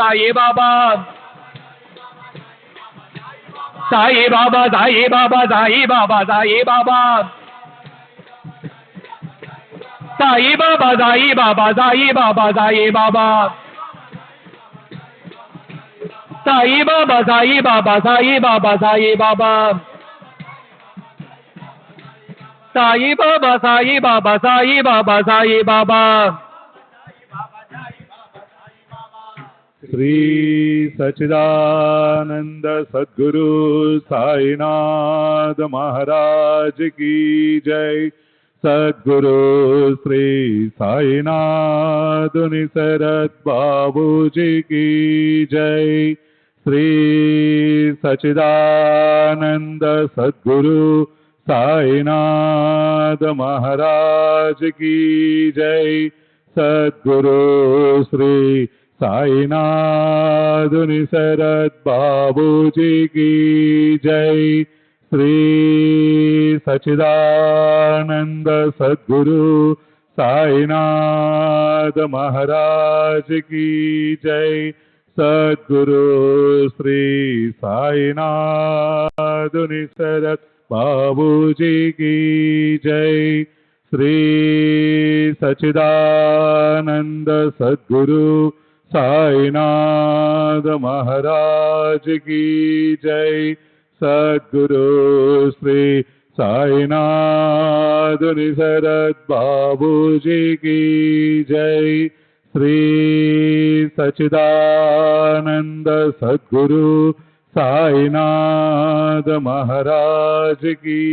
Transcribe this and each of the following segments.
साई बाबा साई बाबा साई बाबा साई बाबा साई बाबा साई बाबा साई बाबा साई बाबा साई बाबा साई बाबा साई बाबा साई बाबा साई बाबा साई बाबा साई बाबा साई बाबा साई बाबा श्री सच्चिदानंद सद्गुरु साईनाथ महाराज की जय। सद्गुरु श्री साईनाथ निसरत बाबू जी की जय। श्री सच्चिदानंद सद्गुरु साईनाथ महाराज की जय। सद्गुरु श्री साईनाथ निसरत बाबू जी की जय। श्री सच्चिदानंद सद्गुरु साईनाथ महाराज की जय। सद्गुरु श्री साईनाथ निसरत बाबू जी की जय। श्री सच्चिदानंद सद्गुरु साईनाथ महाराज की जय। सद्गुरु श्री साईनाथ निसरत बाबू जी की जय। श्री सच्चिदानंद सद्गुरु साईनाथ महाराज की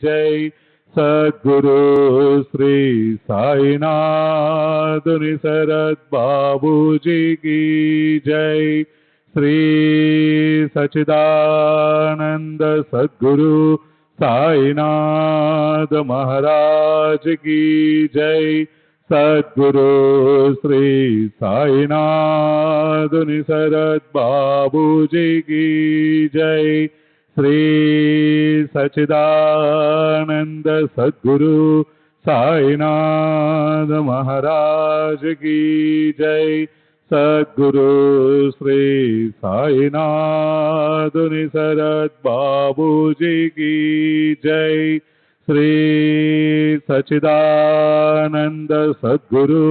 जय। सद्गुरु श्री साईनाथ निसरत बाबू जी की जय। श्री सच्चिदानंद सद्गुरु साईनाथ महाराज की जय। सद्गुरु श्री साईनाथ निसरत बाबू जी की जय। श्री सच्चिदानंद सद्गुरु साईनाथ महाराज की जय। सद्गुरु श्री साईनाथ निसरत बाबू जी की जय। श्री सच्चिदानंद सद्गुरु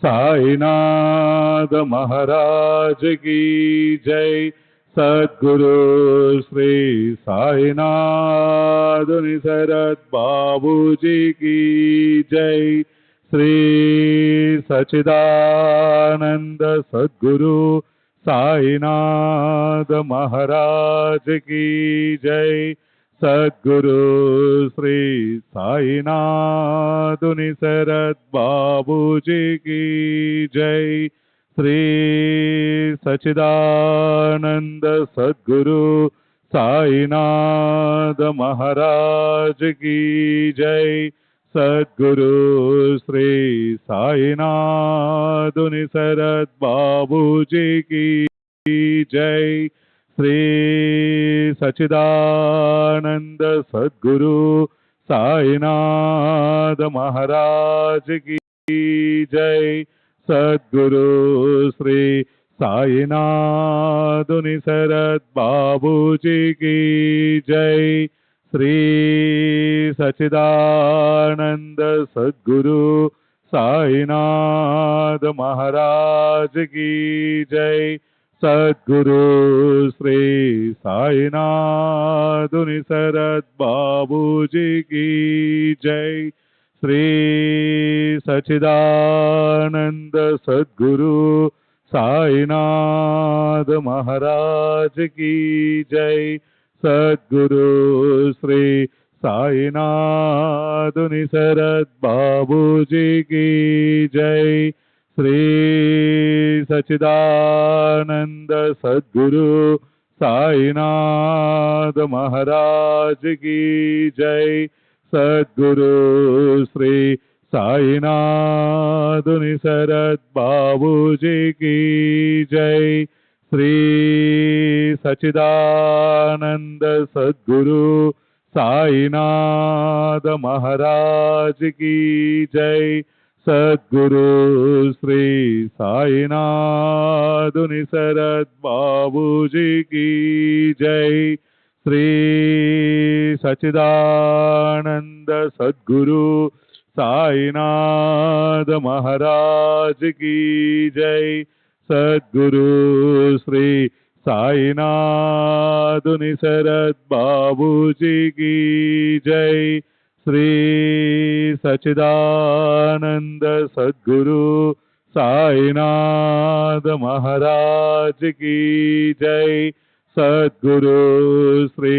साईनाथ महाराज की जय। सद्गुरु श्री साईनाथ निसरत बाबू जी की जय। श्री सच्चिदानंद सद्गुरु साईनाथ महाराज की जय। सद्गुरु श्री साईनाथ निसरत बाबू जी की जय। श्री सच्चिदानंद सद्गुरु साईनाथ महाराज की जय। सद्गुरु श्री साईनाथ निसरत बाबू जी की जय। श्री सच्चिदानंद सद्गुरु साईनाथ महाराज की जय। सद्गुरु श्री साईनाथ निसरत बाबू जी की जय। श्री सच्चिदानंद सद्गुरु साईनाथ महाराज की जय। सद्गुरु श्री साईनाथ निसरत बाबू जी की जय। श्री सच्चिदानंद सद्गुरु साईनाथ महाराज की जय। सद्गुरु श्री साईनाथ निसरत बाबू जी की जय। श्री सच्चिदानंद सद्गुरु साईनाथ महाराज की जय। सद्गुरु श्री साईनाथ निसरत बाबू जी की जय। श्री सच्चिदानंद सद्गुरु साईनाथ महाराज की जय। सद्गुरु श्री साईनाथुनि शरद बाबूजी की जय। श्री सच्चिदानंद सद्गुरु साईनाथ महाराज की जय। सद्गुरु श्री साईनाथुनि शरद बाबूजी की जय। श्री सच्चिदानंद सद्गुरु साईनाथ महाराज की जय। सद्गुरु श्री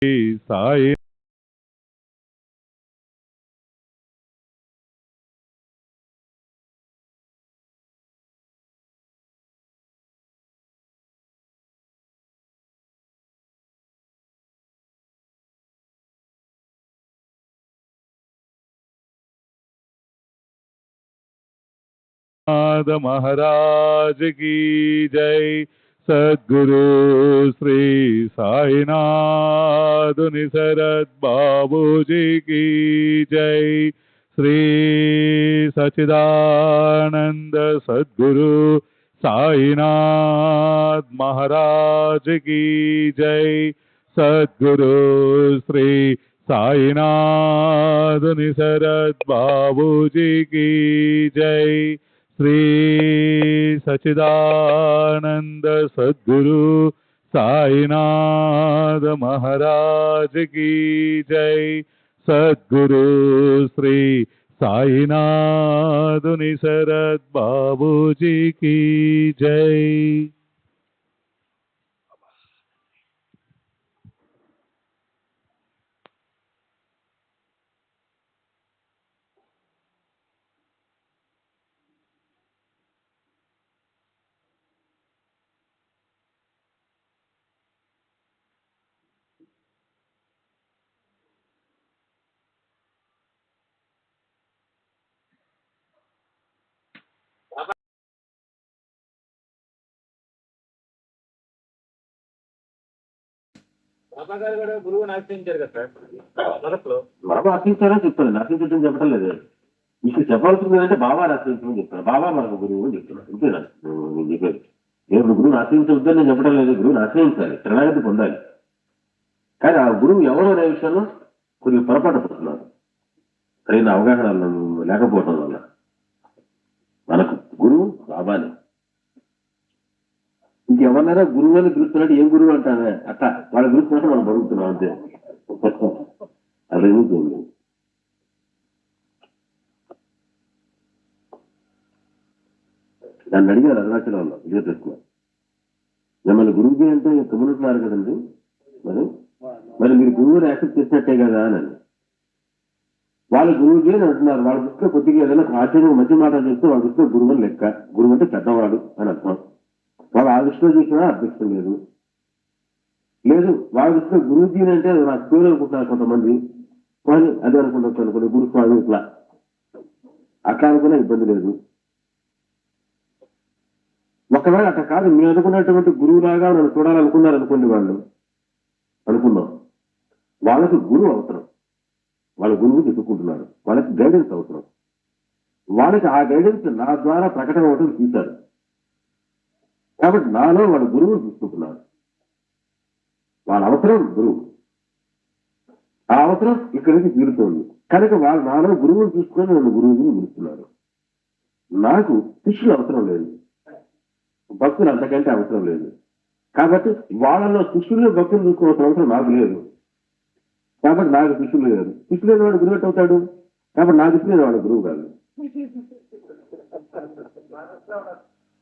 साई नाथ महाराज की जय। सद्गुरु श्री साईनाथुनि शरद बाबूजी की जय। श्री सच्चिदानंद सद्गुरु साईनाथ महाराज की जय। सद्गुरु श्री साईनाथुनि शरद बाबूजी की जय। श्री सच्चिदानंद सद्गुरु साईनाथ महाराज की जय। सद्गुरु श्री साईनाथुनि शरद बाबूजी की जय। బాబా గారు కూడా గురువుని ఆశ్రయించారు కదా సార్ మొదట్లో. బాబా ఆశ్రయించారని చెప్తాను, ఆశ్రయించడం చెప్పడం లేదు. ఇప్పుడు చెప్పాల్సింది అంటే బాబా ఆశ్రయించమని చెప్తాను. బాబా మనకు గురువు అని చెప్తున్నాను, అంతేనా నేను చెప్పేది. నేను గురువుని ఆశ్రయించవద్దని నేను చెప్పడం లేదు, గురువుని ఆశ్రయించాలి, శరణాగతి పొందాలి. కానీ ఆ గురువు ఎవరో అనే విషయంలో కొద్దిగా పొరపాటు పడుతున్నారు, సరైన అవగాహన లేకపోవడం వల్ల. మనకు గురువు బాబానే. ఇంకెవరినైనా గురువు అని పిలుస్తున్నట్టు ఏం గురువు అంటానే అట్లా వాళ్ళ పిలుస్తున్నట్టు మనం బతుకుతున్నాం అంతే. అదేమీ లేదు. దాన్ని అడిగారు అరుణాచలంలో ఇదే ప్రశ్న. మిమ్మల్ని గురువుకి అంటే కమ్యూనిస్తున్నారు కదండి, మరి మీరు గురువుని యాక్సెప్ట్ చేసినట్టే కదా అని. వాళ్ళ గురువుకి అని అంటున్నారు. వాళ్ళ దృష్టిలో కొద్దిగా ఏదైనా ఆశ్చర్యం మంచి మాట చెప్తే వాళ్ళ దృష్టిలో గురువు అని లెక్క. గురువు అంటే పెద్దవాడు అని అర్థం. వాళ్ళు ఆ దృష్టిలో చూసినా అర్థం లేదు. వాళ్ళ దృష్టిలో గురువుజీ అంటే నాకు పేరు అనుకుంటున్నారు కొంతమంది, కానీ అదే అనుకుంటారు అనుకోండి గురుస్వామి ఇట్లా అట్లా అనుకున్నా ఇబ్బంది లేదు. ఒకవేళ అట్లా కాదు, మీరు అనుకున్నటువంటి గురువులాగా నన్ను చూడాలనుకున్నారు అనుకోండి, వాళ్ళు అనుకున్నాం, వాళ్ళకి గురువు అవసరం, వాళ్ళ గురువు చెప్పుకుంటున్నారు, వాళ్ళకి గైడెన్స్ అవసరం. వాళ్ళకి ఆ గైడెన్స్ నా ద్వారా ప్రకటన అవటం చూశారు కాబట్టి నాలో వాళ్ళ గురువుని చూసుకుంటున్నారు. వాళ్ళ అవసరం గురువు. ఆ అవసరం ఇక్కడి నుంచి తీరుతోంది. కనుక వాళ్ళు నాలో గురువుని చూసుకొని నన్ను గురువుని పిలుస్తున్నారు. నాకు శిష్యులు అవసరం లేదు, భక్తులు అంతకంటే అవసరం లేదు. కాబట్టి వాళ్ళలో శిష్యులు భక్తులు చూసుకోవాల్సిన అవసరం నాకు లేదు. కాబట్టి నాకు శిష్యులు లేదు. శిష్యులు లేని వాడు గురువు అవుతాడు. కాబట్టి నాకు శిష్యులు లేని వాడు గురువు కాదు.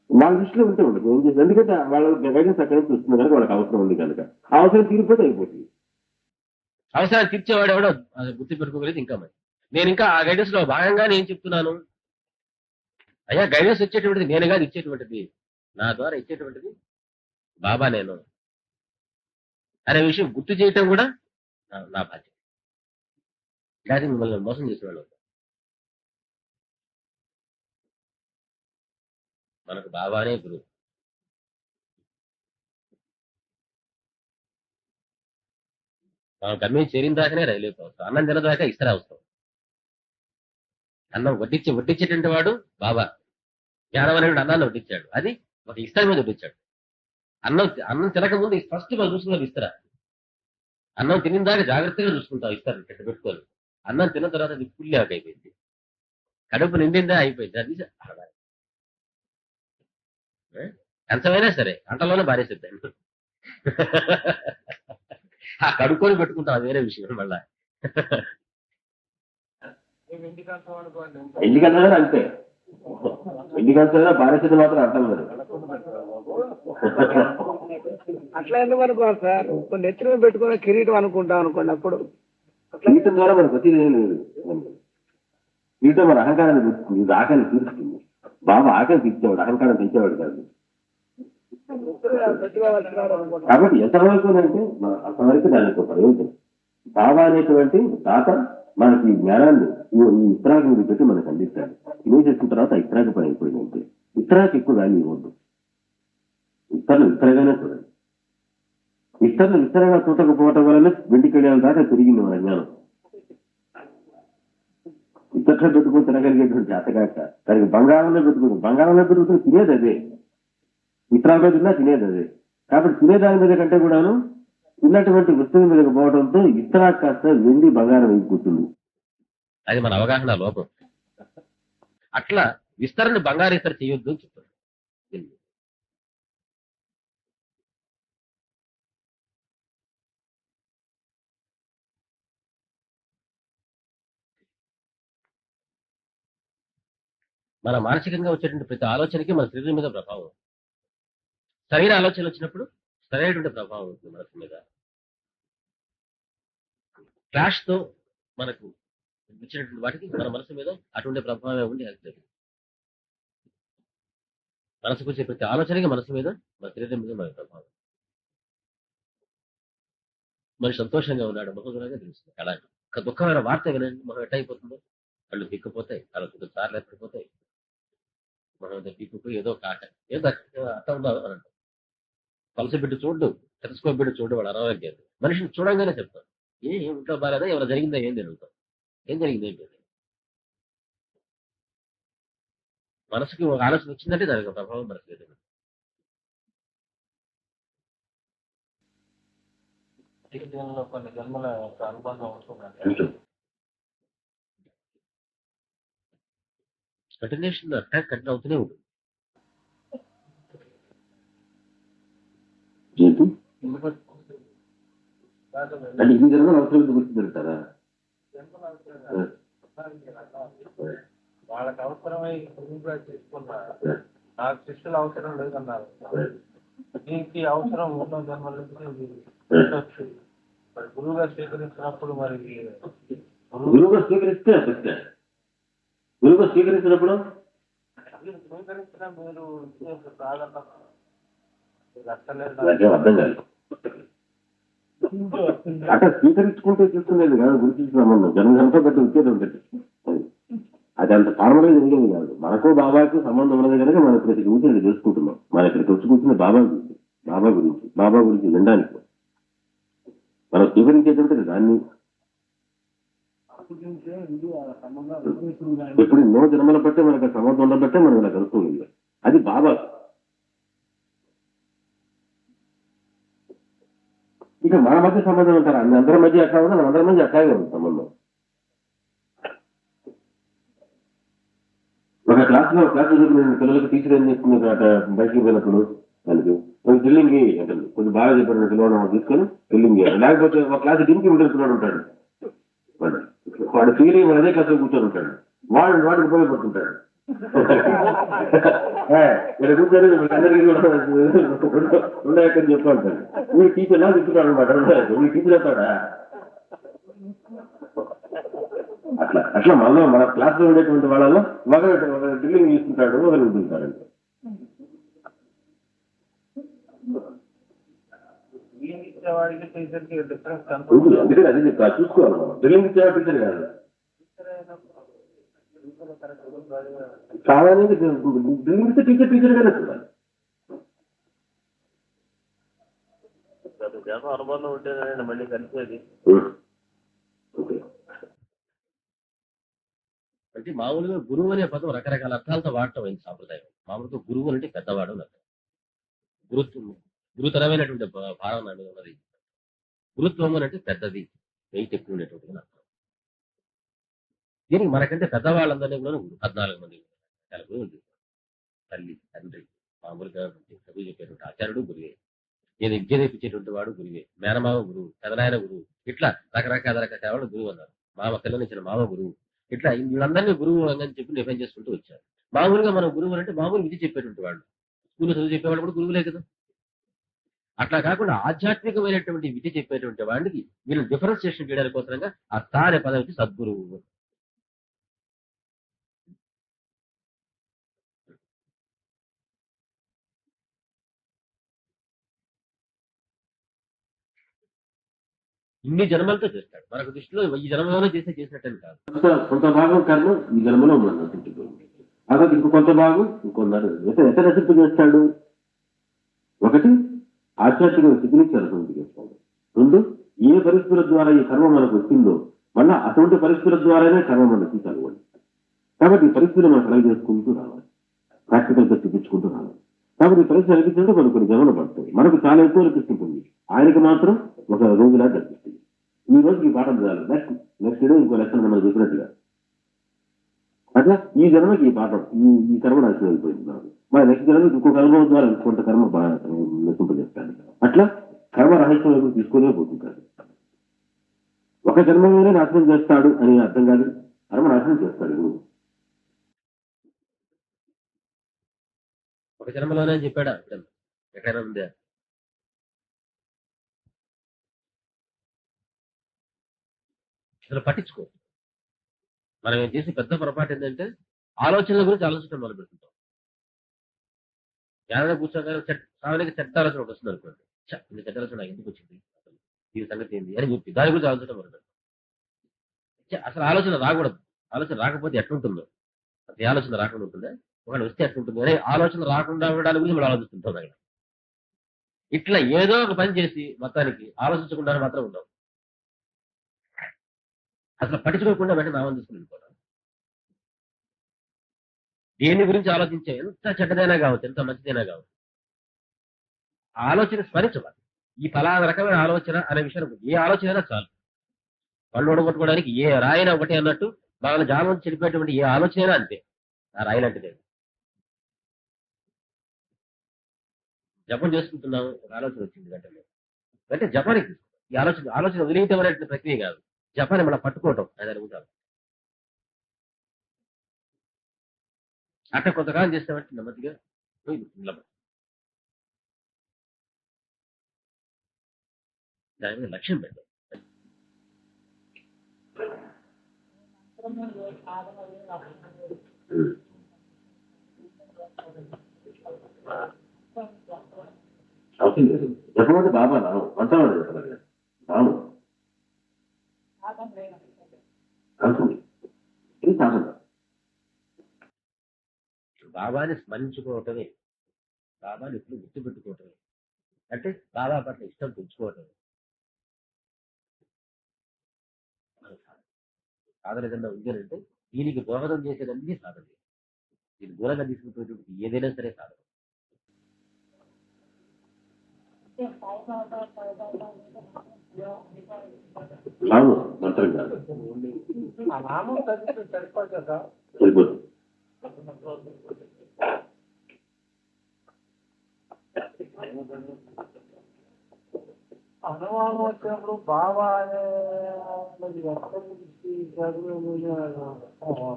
వాళ్ళ దృష్టిలో ఉంటే ఉండదు. ఏం చేసి ఎందుకంటే వాళ్ళ గైడెన్స్ అక్కడ నుంచి వస్తుంది కనుక వాళ్ళకి అవసరం ఉంది కనుక ఆ అవసరం తీరిపోతే అయిపోతుంది. అవసరాలు తీర్చేవాడు ఎవడో అది గుర్తు పెట్టుకోగలిగితే ఇంకా మరి. నేను ఇంకా ఆ గైడెన్స్ లో భాగంగా నేను చెప్తున్నాను, అయ్యా గైడెన్స్ వచ్చేటువంటిది నేను కాదు ఇచ్చేటువంటిది, నా ద్వారా ఇచ్చేటువంటిది బాబా నేను అనే విషయం గుర్తు చేయటం కూడా నా బాధ్యత. లేదా మిమ్మల్ని మోసం చేసేవాళ్ళు. మనకు బాబానే గురువు. మనం గమ్యం చేరిన దాకానే రైలు అవసరం, అన్నం తినదాకా ఇస్తరా అవసరం. అన్నం వడ్డించేటువంటి వాడు బాబా. జ్ఞానం అనేటువంటి అన్నాన్ని వడ్డించాడు, అది ఒక ఇస్తర మీద వడ్డించాడు. అన్నం తినకముందు ఫస్ట్ మనం చూసుకున్నది ఇస్తరా. అన్నం తినిన దాకా జాగ్రత్తగా చూసుకుంటాం ఇస్తారు చెట్టు పెట్టుకొని. అన్నం తిన్న తర్వాత అది ఫుల్ అయిపోయింది, కడుపు నిండిందా అయిపోయింది, అది ఎంతమైనా సరే అంటలోనే బారేసేద్దాం. ఆ కడుక్కొని పెట్టుకుంటాం, అది వేరే విషయం. మళ్ళా ఎందుకన్నా అంతే, ఎందుకంటే బారేసేది మాత్రం అర్థం లేదు. అట్లా ఎందుకు అనుకోవాలి సార్? కొన్ని నెత్తిన పెట్టుకుని కిరీటం అనుకుంటాం అనుకోండి. అప్పుడు కిరీటం ద్వారా మనకు వచ్చేది ఏం లేదు. కిరీటం మన అహంకారాన్ని తీరుస్తుంది, ఇది ఆకలిని తీరుస్తుంది. బాబా ఆకలి తీర్చేవాడు, అహంకారం తెచ్చేవాడు కాదు. కాబట్టి ఎంతవరకు అంటే అంతవరకు దానికి ప్రయోజనం. బాబా అనేటువంటి తాత మనకి ఈ జ్ఞానాన్ని ఈ ఇస్త్రాకి మీద పెట్టి మనకు అందిస్తాడు. ఇవే చేసిన తర్వాత ఇస్త్రాకి పని అయిపోయిందంటే ఇస్త్రాకి ఎక్కువ వాల్యూ ఇవ్వద్దు. ఇస్తర్లు ఇస్తరగానే చూడండి. ఇస్తర్లు ఇస్తరగా చూడకపోవటం వల్ల వెండికి వెళ్ళాలి దాకా తిరిగింది మన జ్ఞానం. ఇతట్లో పెట్టుకుని తినగలిగేటువంటి అతగాక దానికి బంగారంలో పెట్టుకుని తినేది అదే. ఇతరాలో తిన్నా తినేది అదే. కాబట్టి తినేదాని మీద కంటే కూడాను తిన్నటువంటి వస్తువు మీదకి పోవడంతో ఇతరా కాస్త వెండి బంగారం అయిపోతుంది. అది మన అవగాహన లోపం. అట్లా విస్తరణ బంగారు ఇతర చేయొద్దు అని చెప్తారు. మన మానసికంగా వచ్చేటువంటి ప్రతి ఆలోచనకి మన శరీరం మీద ప్రభావం. సరైన ఆలోచనలు వచ్చినప్పుడు సరైనటువంటి ప్రభావం ఉంటుంది మనసు మీద. క్లాష్ తో మనకు వచ్చినటువంటి వాటికి మన మనసు మీద అటువంటి ప్రభావమే ఉండి వెళ్తుంది. మనసుకు వచ్చే ప్రతి ఆలోచనకి మనసు మీద మన శరీరం మీద మన ప్రభావం. మరి సంతోషంగా ఉన్నాడు మొహంగా తెలుస్తుంది. అలాగే ఒక దుఃఖమైన వార్త వినండి, మొహం ఎట్టయిపోతుందో, కళ్ళు తిక్కుపోతాయి, కళ్ళు సార్లు ఎత్తుకుపోతాయి, మొహం తిక్కుపోయి ఏదో కాక ఏదో అట్ట ఉండాలి అని అంటాం. పలస బిడ్డ చూడు, టెలిస్కోప్ బిడ్డ చూడు, వాడు అనారోగ్యం. మనిషిని చూడంగానే చెప్తాం, ఏం ఇంట్లో బాగాలేదా, ఎవరు జరిగిందా, ఏం జరుగుతాం, ఏం జరిగింది ఏంటి. మనసుకి ఒక ఆలోచన వచ్చిందంటే దానికి ఒక ప్రభావం మనసు లేదు. జీవితంలో కొన్ని జన్మల యొక్క అనుబంధం ఉంటుంది. కంటిన్యూషన్ అటాక్ కంటిన్యూ అవుతూనే ఉంటుంది. అంటే ఇన్ని జన్మల అవసరం గురించి తెలుస్తారా? వాళ్ళకి అవసరమై గురువుగా తీసుకున్నారు, నాకు శిష్యులు అవసరం లేదన్నారు. దీనికి అవసరం ఉన్న జన్మల నుంచి మరి గురువుగా స్వీకరించినప్పుడు మరి గురువుగా స్వీకరిస్తే గురువుగా స్వీకరించినప్పుడు స్వీకరించిన మీరు ప్రాధాన్యత అర్థం కాదు. అక్కడ స్వీకరించుకుంటే చూసుకునేది కాదు గురించి సంబంధం. జన్మజంతో పెట్టి వచ్చేది ఉంటుంది. అది అంత ఫార్మల్ గా జరిగేది కాదు. మనకు బాబాకు సంబంధం ఉన్నది కనుక మనం ఇక్కడికి కూర్చొని తెలుసుకుంటున్నాం. మన ఇక్కడికి వచ్చి కూర్చున్న బాబా గురించి వినడానికి మనం స్వీకరించేటువంటి దాన్ని ఎప్పుడు ఎన్నో జన్మల బట్టే మనకు సంబంధం ఉండబట్టే మనం ఇలా కలుస్తుంది. అది బాబా. ఇక మన మధ్య సంబంధం ఉంటారు, అందరి మధ్య ఎట్లా ఉందో మన అందరి మధ్య అట్లాగే ఉంది సంబంధం. ఒక క్లాస్ చదువుకున్న పిల్లలకి టీచర్ ఏం చేస్తుంది, బయటికి పోయినప్పుడు దానికి కొంచెం డ్రిల్లింగ్ అంటే కొంచెం బాగా చెప్పిన పిల్లవాడు తీసుకొని డ్రిల్లింగ్ చేయాలి. లేకపోతే ఒక క్లాస్ టీంకి పిల్లడు ఉంటాడు, వాడు ఫీల్ అయ్యి అదే క్లాస్ లో కూర్చొని ఉంటాడు, వాడికి ఉపయోగపడుతుంటాడు. ఇక్కడ కూర్చొని అందరికీ ఉండని చెప్పి ఉంటాడు, మీ టీచర్ లా తిప్పుతాడు అనమాట. మీ టీచర్ అవుతాడా అట్లా మన క్లాస్ లో ఉండేటువంటి వాళ్ళలో ఒక డ్రిల్లింగ్ తీసుకుంటాడు, ఒకరు ఉంటుంటారండి. ఇచ్చేవాడికి టీచర్ కి డిఫరెన్స్ అందుకని అదే చెప్తా, చూసుకోవాలి మనం. డ్రిల్లింగ్ ఇచ్చేవాడు టీచర్ కాదు, సామాన్యంగా డ్రిల్లింగ్ ఇస్తే టీచర్ గానే చూడాలి. అనుబంధం ఉంటేనే మళ్ళీ కలిసేది. అంటే మామూలుగా గురువు అనే పదం రకరకాల అర్థాలతో వాడటం అయింది సాంప్రదాయం. మామూలుగా గురువు అంటే పెద్దవాడు అని అర్థం. గురుతరమైనటువంటి భావన అనేది ఉన్నది. గురుత్వం అని అంటే పెద్దది, వెయిట్ ఎక్కువ ఉండేటువంటి అర్థం. దీనికి మనకంటే పెద్దవాళ్ళందరినీ కూడా 14 మంది గురువులు, తల్లి, తండ్రి, మామూలుగా చదువు చెప్పేటువంటి ఆచార్యుడు గురువే, నేను విద్య నేర్పించేటువంటి వాడు గురువే, మేనమావ గురువు, పెదనాయన గురువు, ఇట్లా రకరకాల గురువు అన్నారు. మామ పిల్లనిచ్చిన మామ గురువు, ఇట్లా వీళ్ళందరినీ గురువు అని చెప్పి డిఫైన్ చేసుకుంటూ వచ్చారు. మామూలుగా మనం గురువు అంటే మామూలు విద్య చెప్పేటువంటి వాళ్ళు, స్కూల్లో చదువు చెప్పేవాళ్ళు కూడా గురువులే కదా. అట్లా కాకుండా ఆధ్యాత్మికమైనటువంటి విద్య చెప్పేటువంటి వాడికి వీళ్ళు డిఫరెన్సియేషన్ చేయడానికి కోసంగా ఆ తా అనే పదం వచ్చి సద్గురువు. ఇన్ని జన్మలతో చేస్తాడు, మనకు దృష్టిలో ఈ జన్మలోనే చేసినట్టని కాదు. కొంత భాగం కర్మ ఈ జన్మలో ఉన్నట్టు, అదే ఇంకో కొంత భాగం ఇంకొన్నారు. ఎంత నశింపు చేస్తాడు? ఒకటి ఆధ్యాత్మిక స్థితిని అనుభూతి చేస్తాడు. రెండు, ఏ పరిస్థితుల ద్వారా ఈ కర్మ మనకు వచ్చిందో మళ్ళా అటువంటి పరిస్థితుల ద్వారానే కర్మ మనకి చదవాలి. కాబట్టి ఈ పరిస్థితులు మనం కలగ చేసుకుంటూ రావాలి, ప్రాక్టికల్ గా చూపించుకుంటూ రావాలి. కాబట్టి ఈ పరిస్థితి అనిపించినట్టు మనకు కొన్ని జన్మలు పడతాయి. మనకు చాలా ఎక్కువ అనిపిస్తుంటుంది, ఆయనకి మాత్రం ఒక రోజులా కనిపిస్తుంది. ఈ రోజుకి ఈ పాఠం చేయాలి, నెక్స్ట్ డే ఇంకో లెక్కన మనం చెప్పినట్టుగా. అట్లా ఈ జన్మకి ఈ పాఠం, ఈ కర్మ నాశనం అయిపోయింది. మరి నెక్స్ట్ జన్మకి ఇంకొక అనుభవం ద్వారా కొంత కర్మ నశింపజేస్తాడు. అట్లా కర్మ రహస్యం వైపు తీసుకునే పోతుంటాడు. ఒక జన్మలోనే నాశనం చేస్తాడు అని అర్థం కాదు, కర్మ నాశనం చేస్తాడు గురువు. ఒక జన్మలోనే చెప్పాడా? ఎక్కడైనా ఉందా? అసలు పట్టించుకో. మనం ఏం చేసి పెద్ద పొరపాటు ఏంటంటే ఆలోచనల గురించి ఆలోచించడం మొదలు పెడుతుంటాం. ఏదైనా కూర్చోగానే సామాన్యంగా చెడ్డ ఆలోచన ఒకటి వస్తుంది అనుకోండి, ఇంత చెడ్డ ఆలోచన నాకు ఎందుకు వచ్చింది, అసలు దీని సంగతి ఏంది అని చెప్పి దాని గురించి ఆలోచించడం మొదలు పెడతాం. అసలు ఆలోచన రాకూడదు. ఆలోచన రాకపోతే ఎట్లుంటుందో, అసలు ఆలోచన రాకుండా ఉంటుందా, ఒకటి వస్తే ఎట్లుంటుంది అనే ఆలోచన రాకుండా ఉండడానికి గురించి మనం ఆలోచిస్తుంటాం. ఆయన ఇట్లా ఏదో ఒక పని చేసి మొత్తానికి ఆలోచించకుండా మాత్రం ఉండవు. అసలు పట్టించుకోకుండా వెంటనే నామం తీసుకుని వెళ్ళిపోతాం. దేని గురించి ఆలోచించే, ఎంత చెడ్డదైనా కావచ్చు, ఎంత మంచిదైనా కావచ్చు, ఆలోచన స్మరించవాలి. ఈ ఫలానా రకమైన ఆలోచన అనే విషయం, ఏ ఆలోచన అయినా చాలు. పళ్ళు ఓడగొట్టుకోవడానికి ఏ రాయినా ఒకటి అన్నట్టు మనల్ని జాలం చెడిపోయేటువంటి ఏ ఆలోచన అయినా అంతే, ఆ రాయి లాంటిదే. జపం చేసుకుంటున్నాము, ఒక ఆలోచన వచ్చింది గంటలో, అంటే జపానికి ఈ ఆలోచన వదిలేయటం అనేటువంటి ప్రక్రియ కాదు, జపాన్ని మనం పట్టుకోవటం అది అనుకుంటాం. అట్లా కొంతకాలం చేస్తామంటే నెమ్మదిగా దాని మీద లక్ష్యం పెట్టాం. జపమంటే బాబా రాము అంటాడు, రాము ఇది సాధన. బాబాని స్మరించుకోవటమే, బాబాని ఎప్పుడు గుర్తుపెట్టుకోవటమే, అంటే బాబా పట్ల ఇష్టం పెంచుకోవటమే సాధన. ఏదన్నా ఉందేనంటే దీనికి దోహదం చేసేదన్నీ సాధన. దీని దూరంగా తీసుకుపోయేటువంటి ఏదైనా సరే సాధన. నామం మంత్రం కాదు, ఆ నామం చదివితే సరిపోదు కదా. సరిపోతుంది. అనుమానం వచ్చినప్పుడు బాబా అనేది ఎక్కడి నుంచి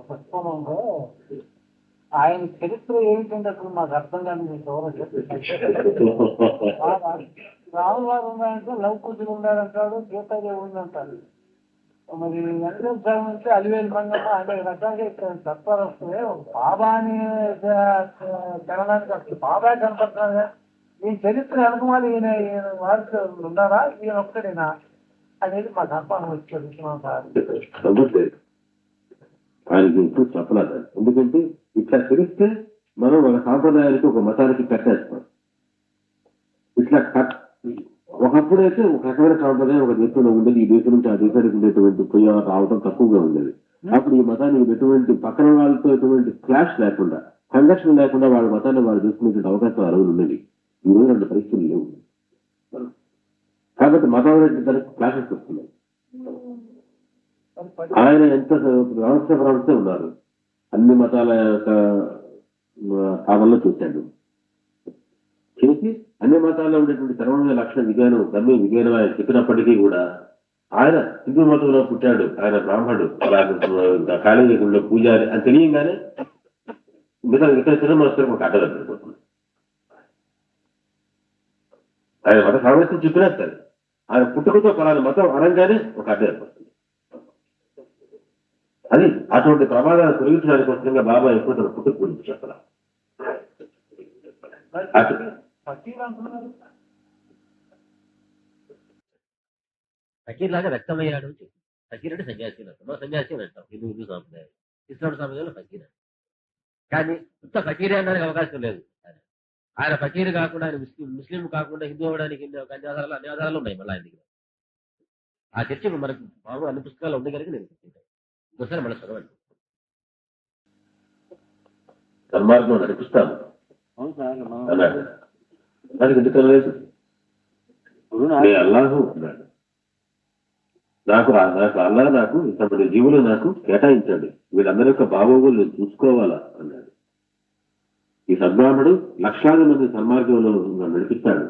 పుష్పంలో ఆయన చరిత్ర ఏంటంటే అసలు మాకు అర్థం కాదు. మీకు ఎవరో రాముల వారు ఉన్నారంటే లవ్ పూజలు ఉన్నారంటాడు, సీతాదేవి ఉందంటాడు. మరి వెంకటేశ్వర స్వామి నుంచి అలివేలు మంగమ్మ అనేక రకాలుగా ఇక్కడ తత్వాలు వస్తున్నాయి. బాబా అని తెలడానికి అసలు బాబా కనపడుతున్నాడు. ఈ చరిత్ర అనుకుమాలి ఈయన వారితో ఉన్నారా, ఈయన ఒక్కడేనా అనేది మాకు అనుమానం వచ్చి చదువుతున్నాం సార్. ఆయనకి ఇప్పుడు చెప్పలేదు. ఎందుకంటే ఇట్లా తెలిస్తే మనం ఒక సాంప్రదాయానికి ఒక మతానికి కట్టేస్తాం. ఇట్లా ఒకప్పుడైతే ఒక రకమైన సాంప్రదాయం ఒక దేశంలో ఉండేది. ఈ దేశం నుంచి ఆ దేశానికి ఉండేటువంటి పోయి రావడం తక్కువగా ఉండేది. అప్పుడు ఈ మతానికి ఎటువంటి పక్కన వాళ్ళతో ఎటువంటి క్లాష్ లేకుండా, సంఘర్షణ లేకుండా వాళ్ళ మతాన్ని వాళ్ళు చూసుకునేటువంటి అవకాశం ఆ రోజులు ఉండేది. ఈ రోజు రెండు పరిస్థితులు లేవు. కాబట్టి మతం దానికి క్లాషెస్ వస్తున్నాయి. ఆయన ఎంత ప్రవక్త ఉన్నారు, అన్ని మతాల యొక్క సాధనలో చూశాడు. చేసి అన్ని మతాల్లో ఉండేటువంటి సర్వమైన లక్షణ విజ్ఞానం గమ్య విజ్ఞానం ఆయన చెప్పినప్పటికీ కూడా ఆయన హిందూ మతంలో పుట్టాడు, ఆయన బ్రాహ్మణుడు, కాళీ గుడిలో పూజారి అని తెలియగానే మిగతా ఇతర చిన్న మనసులకు ఒక అడ్డ పడిపోతుంది. ఆయన మత సామర్థ్యం చెప్పినా సరే ఆయన పుట్టుకతో పలానా మతం అనగానే ఒక అడ్డ ఏర్పడుతుంది. అది అటువంటి ప్రమాదాలు తొలగించడానికి వస్తుందిగా బాబా ఎప్పుడు తన పుట్టుకు గురించి చెప్పాల. ఫకీర్ లాగా వ్యక్తమయ్యాడు. ఫకీర్ అంటే సన్యాసి అంటాం, మనం సన్యాసి అని అంటాం హిందూ సాంప్రదాయం. ఇస్లాం సాంప్రదాయంలో ఫకీర్. కానీ ఇంత ఫకీరే అనడానికి అవకాశం లేదు. ఆయన ఫకీర్ కాకుండా, ఆయన ముస్లిం కాకుండా హిందూ అవ్వడానికి అన్ని ఆధారాలు ఉన్నాయి మళ్ళీ ఆయన దగ్గర. ఆ చర్చ మనకు బాబు అన్ని పుస్తకాలు ఉంది కనుక నేను చెప్పింటాను. ఇంకోసారి మన చదవండి. సన్మార్గం నడిపిస్తాను అన్నాడు. దానికి ఎందుకు లేదు? అల్లాహు అన్నాడు, నాకు అల్లా నాకు ఇంతమంది జీవులు నాకు కేటాయించాడు, వీళ్ళందరి యొక్క బాగోగులు నేను చూసుకోవాలా అన్నాడు. ఈ సద్బ్రాహ్మడు లక్షలాది మంది సన్మార్గంలో నడిపిస్తాడు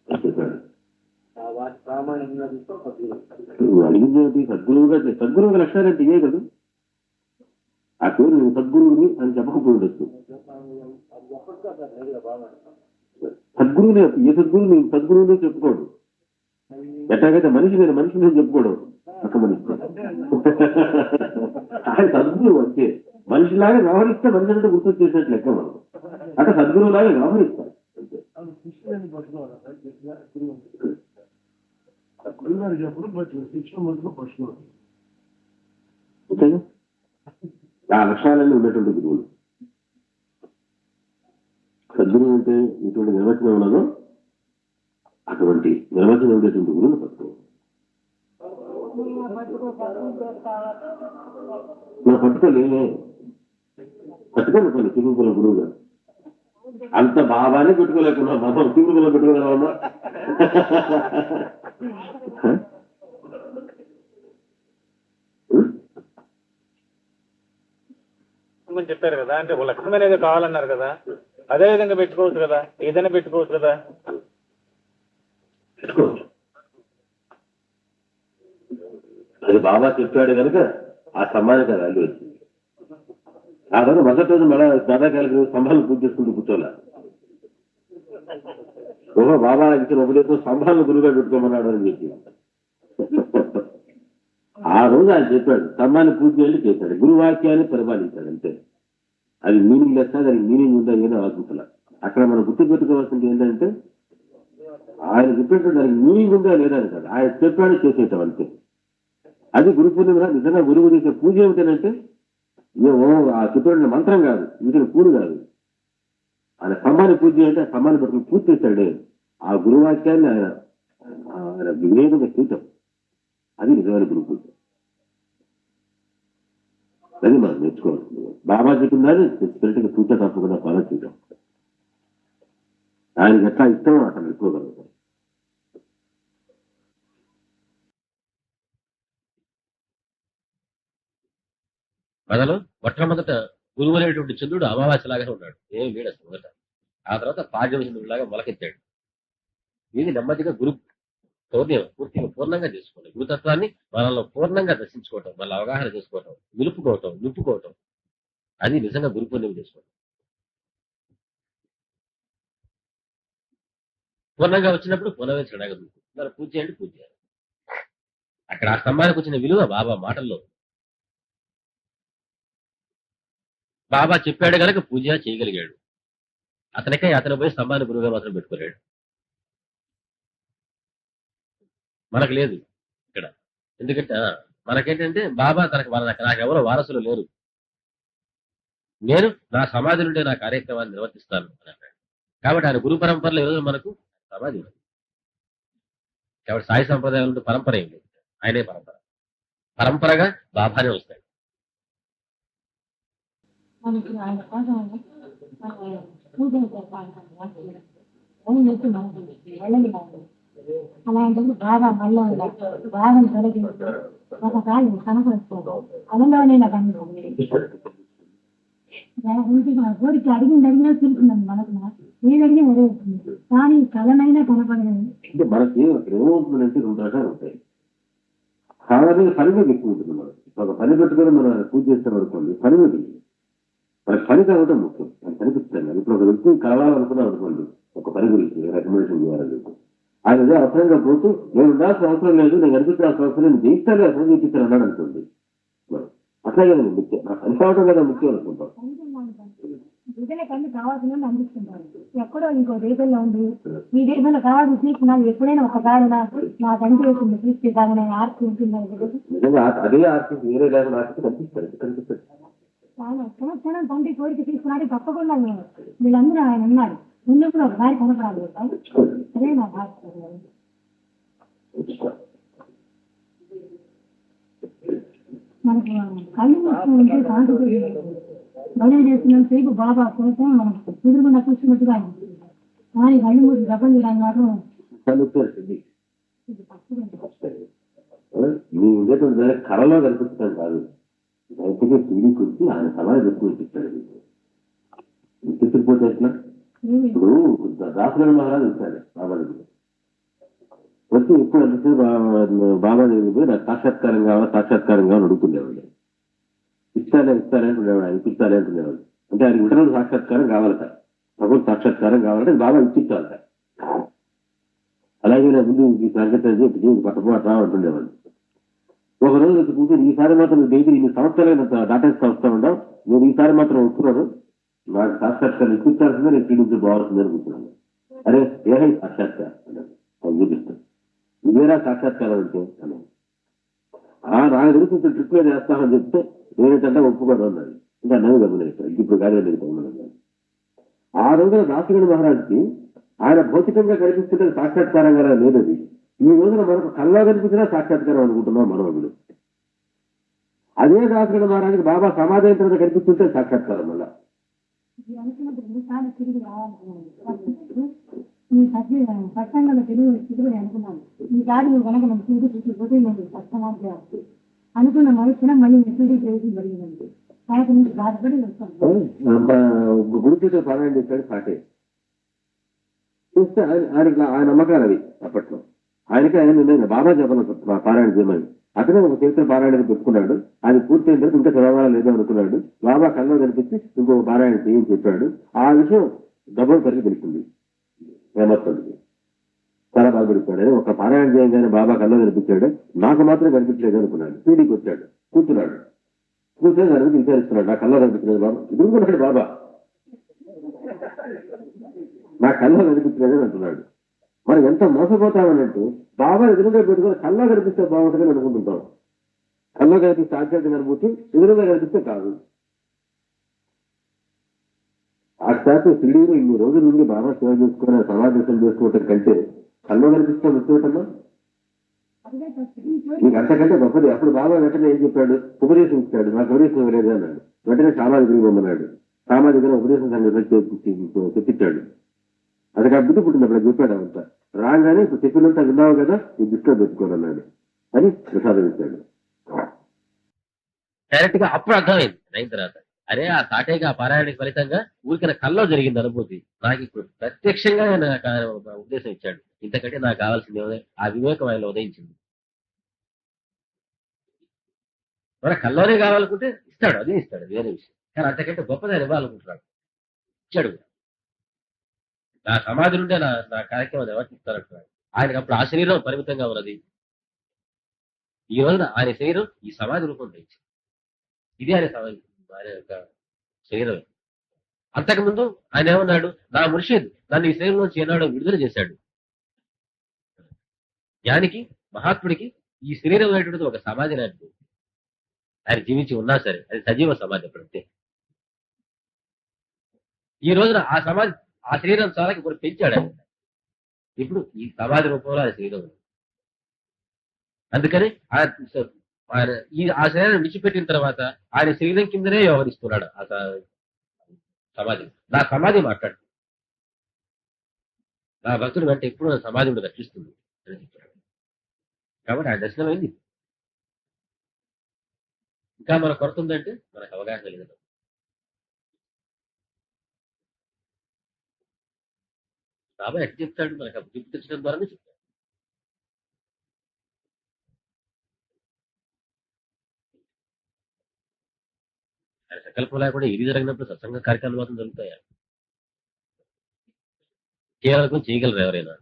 అని చెప్పాడు. అడిగింది సద్గురువుగా లక్ష్యాలంటే ఇవే కదా. ఆ పేరు నేను సద్గురువుని అని చెప్పకపోవచ్చు. సద్గురువునే, ఏ సద్గురువు నేను సద్గురువునే చెప్పుకోడు. ఎట్లాగైతే మనిషి నేను చెప్పుకోడు ఒక మనిషి. ఆయన సద్గురువు వచ్చే మనిషిలాగా వ్యవహరిస్తే మనిషి అంటే గుర్తు చేసినట్లు లెక్క మనం. అంటే సద్గురువు లాగా వ్యవహరిస్తాడు. ఆ లక్ష్యాలన్నీ ఉన్నటువంటి గురువులు. సద్గురువు అంటే ఇటువంటి నిర్వచనం ఉన్నదో అటువంటి నిర్వచనం ఉండేటువంటి గురువులు పట్టుకోవాలి. మనం పట్టుకోలేమే, పట్టుకోలేకపోయినా తిరుగుకుల గురువుగా అంత భావాన్ని పెట్టుకోలేకున్నా మనం తిరుగుకుల పెట్టుకోలేమన్నా. చెప్పారు కదా, అంటే ఒక లక్ష్యం అనేది కావాలన్నారు కదా, అదే విధంగా పెట్టుకోవచ్చు కదా, ఏదైనా పెట్టుకోవచ్చు కదా. పెట్టుకోవచ్చు. అది బాబా చెప్పాడు కనుక ఆ స్తంభానికి వాల్యూ వచ్చింది. ఆ తర్వాత మొదటి రోజు మళ్ళా దాదాకాలకు స్తంభాలను పూజ చేసుకుంటూ కూర్చోలే. ఓహో బాబా ఇచ్చిన ఉపదేశం స్తంభాలను గురువుగా పెట్టుకోమన్నాడు అని చెప్పి ఆ రోజు ఆయన చెప్పాడు, స్తంభాన్ని పూజ చేయాలి చేశాడు. గురువాక్యాన్ని పరిపాలించాడు అంతే. అది మీనింగ్ లెస్, దానికి మీనింగ్ ఉందా ఏదో ఆలోచించాల. అక్కడ మనం గుర్తు పెట్టుకోవాల్సింది ఏంటంటే ఆయన చెప్పేటప్పుడు దానికి మీనింగ్ ఉందా లేదా అని కాదు, ఆయన చెప్పాడు చేసేటాం అంతే. అది గురు పూర్ణిమ. నిజంగా గురువు చేసే పూజ ఏమిటంటే ఆ చెప్పిన మంత్రం కాదు, ఇతర పూలు కాదు. ఆయన స్తంభాన్ని పూజ చేయాలంటే ఆ స్తంభాన్ని పట్టుకుని పూజ చేశాడే. ఆ గురువాక్యాన్ని ఆయన వివేకంగా చూచాం. అది నిజమైన గురు పూజ. అది మనం నేర్చుకోవాల్సింది. బాబా చెప్పిన దాన్ని స్పిరిట్గా చూచా తప్పకుండా ఫాలో చేద్దాం. ఆయనకి ఎట్లా ఇష్టమో అట్లా పెట్టుకోగలుగుతారు. మనలో మొట్టమొదట గురువు అనేటువంటి చంద్రుడు అమావాస్యలాగానే ఉన్నాడు, ఏం లేడు అసలు మొదట. ఆ తర్వాత పాడ్యమిలాగా మొలకెత్తాడు. ఇది నెమ్మదిగా గురు పౌర్ణ్యం పూర్తిగా పూర్ణంగా చేసుకోవడం, గురుతత్వాన్ని మనలో పూర్ణంగా దర్శించుకోవటం, మళ్ళీ అవగాహన చేసుకోవటం, నింపుకోవటం, అది నిజంగా గురు పూర్ణిమ చేసుకోవటం. పూర్ణంగా వచ్చినప్పుడు పూర్ణమే చెడగా మరి పూజ చేయండి, పూజ చేయాలి. అక్కడ ఆ స్తంభానికి వచ్చిన విలువ బాబా మాటల్లో. బాబా చెప్పాడు కనుక పూజ చేయగలిగాడు. అతను పోయి స్తంభాన్ని గురువుగా మాత్రం పెట్టుకోలేడు. మనకు లేదు ఇక్కడ. ఎందుకంటే మనకేంటంటే బాబా నాకు ఎవరో వారసులు లేరు, నేను నా సమాధి నుండి నా కార్యక్రమాన్ని నిర్వర్తిస్తాను అని అన్నాడు. కాబట్టి ఆయన గురు పరంపరలో ఈరోజు మనకు సమాధి ఉంది. కాబట్టి సాయి సంప్రదాయం నుండి పరంపర ఏం లేదు, ఆయనే పరంపరగా బాబానే వస్తాడు. మనకి ఆయన కోసం పూజ వెళ్ళని అలాంటి బాగా మళ్ళీ బాగా తొలగించి ఒకసారి కనపరుస్తాడు. అందులోనే నాకు కోరిక అడిగినా తెలుస్తుందండి మనకు. ఏది అడిగినా నెరవేరుతుంది, కానీ కళనైనా కనపడలేదు. అంటే మనకి ఏమవుతుందంటే 2 రకాలు ఉంటాయి. సాధారణంగా పని మీద ఎక్కువ ఉంటుంది. మనం ఒక పని పెట్టుకొని మనం పూజ చేస్తాం అనుకోండి, పని మీద మనకి పని కావడం ముఖ్యం. అది కనిపిస్తాను. ఇప్పుడు ఒక వ్యక్తి కావాలనుకున్నాం అనుకోండి, ఒక పని గురించి రికమెండేషన్ చేయాలని చెప్పి ఆయన ఏదో అవసరంగా పోతూ నేను ఉండాల్సిన అవసరం లేదు, నేను కనిపించాల్సిన అవసరం నేను చేయిస్తాను అసలు చూపించాను అన్నాడు అనుకోండి. అట్లా కదా ముఖ్యం, నాకు పని కావడం కదా ముఖ్యం అనుకుంటాం. నిజమే కళ్ళు కావాల్సిన అనిపిస్తుంటారు. ఎక్కడో ఇంకో దేశంలో ఉంది, ఈ దేశంలో కావాల్సి తీసుకున్నాను. ఎప్పుడైనా ఒకసారి నా తండ్రి వేసింది తీసుకుంటానని ఆర్తి ఉంటుంది. నిజంగా అదే ఆర్తి వేరే లేకుండా ఆర్తి కనిపిస్తుంది. ఆయన క్షణం తండ్రి కోరిక తీసుకున్నాడు. తప్పకుండా వీళ్ళందరూ ఆయన ఉన్నారు, ఉన్నప్పుడు ఒకసారి కనపడాలి. అదే నా భాష. మనకి కళ్ళు మూసుకుంటే సాంస్కృతిక బలం చేస్తున్న సేపు బాబా కోసం మనకు ఎదురుకుండా చూస్తున్నట్టుగా కానీ కళ్ళు మూసి జపం చేయడానికి మాత్రం మీ ఉండేటువంటి కళలో కనిపిస్తాను కాదు, బయటగా టీవీ కుర్చి ఆయన సమాజం ఎక్కువ ఇప్పిస్తాడు. ఇప్పించకపోతే ఎట్లా? ఇప్పుడు దాసరాజు మహారాజు ఇచ్చాడు బాబా దగ్గర వచ్చి ఎక్కువ అంటే బాబా దగ్గర పోయి నాకు సాక్షాత్కారం కావాలని అడుగుతుండేవాడు. ఇస్తానే అంటుండేవాడు, ఆయన ఇప్పిస్తానే అంటుండేవాడు. అంటే ఆయన ఇంటర్నల్ సాక్షాత్కారం కావాలట, ప్రభుత్వ సాక్షాత్కారం కావాలంటే బాబా ఇప్పించాలట. అలాగే నా ముందు ఈ సంగతి పట్టపోటు రావంటుండేవాడు. ఒక రోజు కూర్చొని ఈసారి మాత్రం డైలీ ఇన్ని సంవత్సరాలు డాటా వస్తా ఉండవు, నేను ఈసారి మాత్రం ఒప్పుకున్నాను, నాకు సాక్షాత్కారం ఇప్పించాల్సిందే, నేను టీడీ బాగుంటుందని కూర్చున్నాను. అరే ఏహై సాక్షాత్కారం అన్నాడు, అది చూపిస్తాను. ఇదేనా సాక్షాత్కారం అంటే అన్నాను. నాకు తెలిసి ట్రిప్ మీద వేస్తామని చెప్తే నేనేంటంటే ఒప్పుకోవడం అన్నాడు. ఇంకా నవ్వు గమనిస్తాను, ఇప్పుడు గాలి ఉన్నాను. ఆ రోజున దాసగణి మహారాజుకి ఆయన భౌతికంగా కనిపిస్తుంటే సాక్షాత్కారంగా లేదది. ఈ రోజున మనకు కళ్ళలో కనిపించినా సాక్షాత్కారం అనుకుంటున్నాం మనవగులు. అదే దాసగణి మహారాజుకి బాబా సమాధి తర్వాత కనిపిస్తుంటే సాక్షాత్కారం వల్ల తిరిగి రావాలనుకున్నాను. మీ సత్సంగంలో తిరిగి అనుకున్నాను. ఈసారి నువ్వు కనుక మనం తిరిగి చూసిపోతే నేను సత్సంగానికి అనుకున్న మరుక్షణం మళ్ళీ తిరిగి ప్రవేశం జరిగిందండి. ఆయన నుంచి బాధపడి వస్తాను. గుడితో పారాయణ చేశాడు పాటే చూస్తే ఆయన నమ్మకాలు అవి అప్పట్లో. ఆయనకి ఆయన బాబా జపన పారాయణ చేయమని అతనే ఒక చేతితో పారాయణ పెట్టుకున్నాడు. ఆయన పూర్తి అయిన తర్వాత ఇంకా చదవాలా లేదో అనుకున్నాడు. బాబా కళ్ళలో కనిపించి ఇంకొక పారాయణ చేయని చెప్పాడు. ఆ విషయం డబ్బులు సరిగ్గా తెలిసింది. హేమత్తుడికి చాలా బాధపడిపోయాడు. ఒక పారాయణ చేయగానే బాబా కళ్ళలో కనిపించాడు, నాకు మాత్రం కనిపించలేదు అనుకున్నాడు. పీడికి వచ్చాడు, కూర్చున్నాడు. కూర్చొని దాని గురించి విచారిస్తున్నాడు, నా కళ్ళలో కనిపించలేదు బాబా. ఎదుర్కొన్నాడు బాబా, నా కళ్ళలో కనిపించలేదని అంటున్నాడు. మనం ఎంత మోసపోతామనంటే బాబా ఎదురుగా పెట్టుకుని కళ్ళలో కనిపిస్తే బాగుంటుందని అనుకుంటుంటాం. కళ్ళలో కనిపిస్తే ఆధ్యాత్మిక అనుభూతి, ఎదురుగా కనిపిస్తే కాదు. ఆ శాతం శివుడు ఇన్ని రోజుల నుండి బాబా సేవ చేసుకుని సమావేశం చేసుకోవటం కంటే కళ్ళలో కనిపిస్తే వచ్చేటమ్మా నీకు అంతకంటే గొప్పది. అప్పుడు బాబా వెంటనే ఏం చెప్పాడు? ఉపదేశం ఇచ్చాడు. నాకు ఉపదేశం ఇవ్వలేదు అన్నాడు. వెంటనే సామాజిక పొమ్మన్నాడు. సామాజిక ఉపదేశం సంగతి చెప్పించాడు. అది ఆ బుద్ధి పుట్టింది. అప్పుడు చెప్పాడు అంతా రాగానే ఇప్పుడు చెప్పినంత విన్నావు కదా ఈ దృష్టిలో పెట్టుకోనన్నాడు అని ప్రసాదం ఇచ్చాడు. డైరెక్ట్ గా అప్పుడు అర్థమైంది అయిన తర్వాత, అరే ఆ సాటేగా పారాయణకి ఫలితంగా ఊరికైనా కల్లో జరిగింది అనుభూతి, నాకు ఇప్పుడు ప్రత్యక్షంగా నాకు ఆయన ఒక ఉద్దేశం ఇచ్చాడు, ఇంతకంటే నాకు కావాల్సింది ఆ వివేకం ఆయన ఉదయించింది. మన కల్లోనే కావాలనుకుంటే ఇస్తాడు, అదే ఇస్తాడు, వేరే విషయం. కానీ అంతకంటే గొప్పది ఆయన ఇవ్వాలనుకుంటున్నాడు, ఇచ్చాడు. నా సమాధి నుండే నా కార్యక్రమం ఎవరికి ఇస్తారంటున్నాడు. ఆయనకు అప్పుడు ఆ శరీరం పరిమితంగా ఉన్నది, ఈ రోజున ఆయన శరీరం ఈ సమాధి రూపంలో ఇచ్చింది. ఇది ఆయన సమాధి, ఆయన యొక్క శరీరమే. అంతకుముందు ఆయన ఏమన్నాడు, నా ముర్షిద్ నన్ను ఈ శరీరంలోంచి ఏనాడో విడుదల చేశాడు. జ్ఞానికి మహాత్ముడికి ఈ శరీరం అనేటువంటిది ఒక సమాధి లాంటిది. ఆయన జీవించి ఉన్నా సరే అది సజీవ సమాధి అప్పుడంతే. ఈ రోజున ఆ సమాధి ఆ శరీరం చాలా ఇప్పుడు పెంచాడు ఆయన. ఇప్పుడు ఈ సమాధి రూపంలో ఆయన శరీరం ఉంది. అందుకని ఆయన ఆ శరీరాన్ని విడిచిపెట్టిన తర్వాత ఆయన శరీరం కిందనే వ్యవహరిస్తున్నాడు ఆ సమాధి. నా సమాధి మాట్లాడు, నా భక్తుడు వెంట ఎప్పుడు నా సమాధి కూడా రక్షిస్తుంది అని చెప్పాడు. కాబట్టి ఆయన దర్శనమైంది. ఇంకా మన కొరత ఉందంటే మనకు అవగాహన లేదు. బాబా ఎట్లా చెప్తాడు, మనకు అప్పుడు చూపించడం ద్వారానే చెప్తాడు. ఆయన సంకల్పం లేకుండా ఇది జరిగినప్పుడు సత్సంగ కార్యక్రమాలు మాత్రం జరుగుతాయా? కేవలం చేయగలరు ఎవరైనా?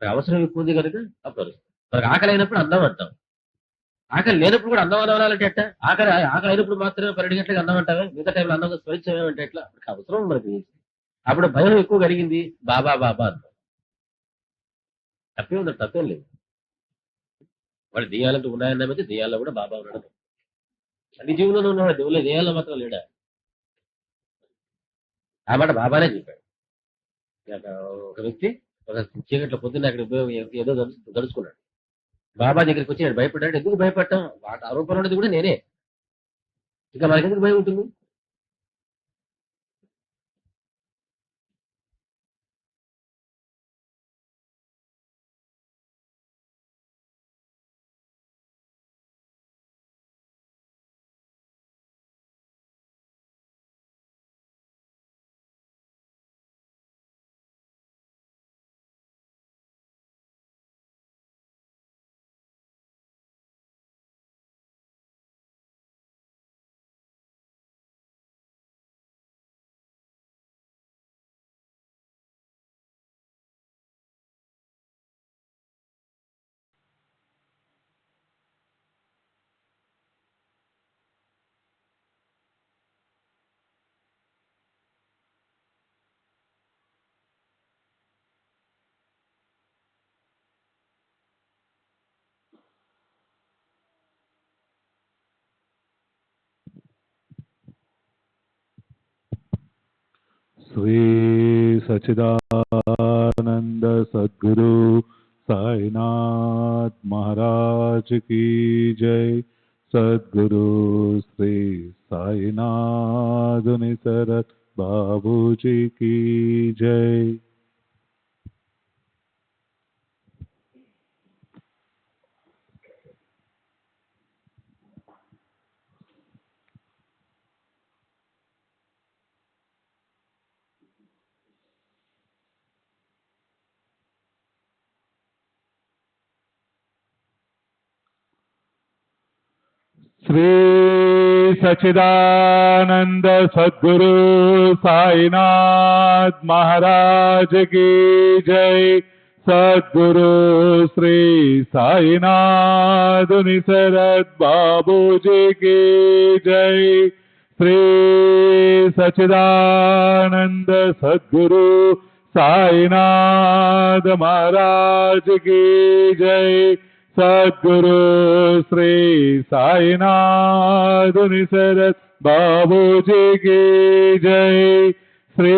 అవసరం ఎక్కువ ఉంది కనుక అప్పుడు మనకు ఆకలి అయినప్పుడు అన్నం అంటాం, ఆకలి లేనప్పుడు కూడా అన్నం అనాలంటే ఎట్ట? ఆకలి అయినప్పుడు మాత్రమే 12 గంటలకు అన్నం అంటావే, మిగతా టైంలో అన్నం స్మరించమేమంటే ఎట్లా? అవసరం మనకి. అప్పుడు భయం ఎక్కువ కలిగింది, బాబా బాబా అంటాం. తప్పే ఉంది, తప్పేం లేదు. వాడు దెయ్యాలంటూ ఉన్నాయన్నమైతే దెయ్యాల్లో కూడా బాబా ఉన్నాడు. అన్ని జీవులను ఉన్నాడు, దేవుళ్ళు దెయ్యాల్లో మాత్రం లేడా? ఆ మాట బాబానే చెప్పాడు. ఒక వ్యక్తి ఒక చీకట్లో పొద్దున్న అక్కడ ఏదో దడుచుకున్నాడు. బాబా దగ్గరికి వచ్చి నేను భయపడ్డాడు. ఎందుకు భయపడటం? వాటి ఆరోపణ ఉన్నది కూడా నేనే, ఇంకా మనకెందుకు భయం ఉంటుంది? श्री सच्चिदानंद सद्गुरु साईनाथ महाराज की जय। सद्गुरु श्री साईनाथ निसरत बाबू जी की जय। श्री सच्चिदानंद सद्गुरु साईनाथ महाराज की जय। सद्गुरु श्री साईनाथ निसरत बाबू जी की जय। श्री सच्चिदानंद सद्गुरु साईनाथ महाराज की जय। सद्गुरु श्री साईनाथ निसरत बाबू जी की जय। श्री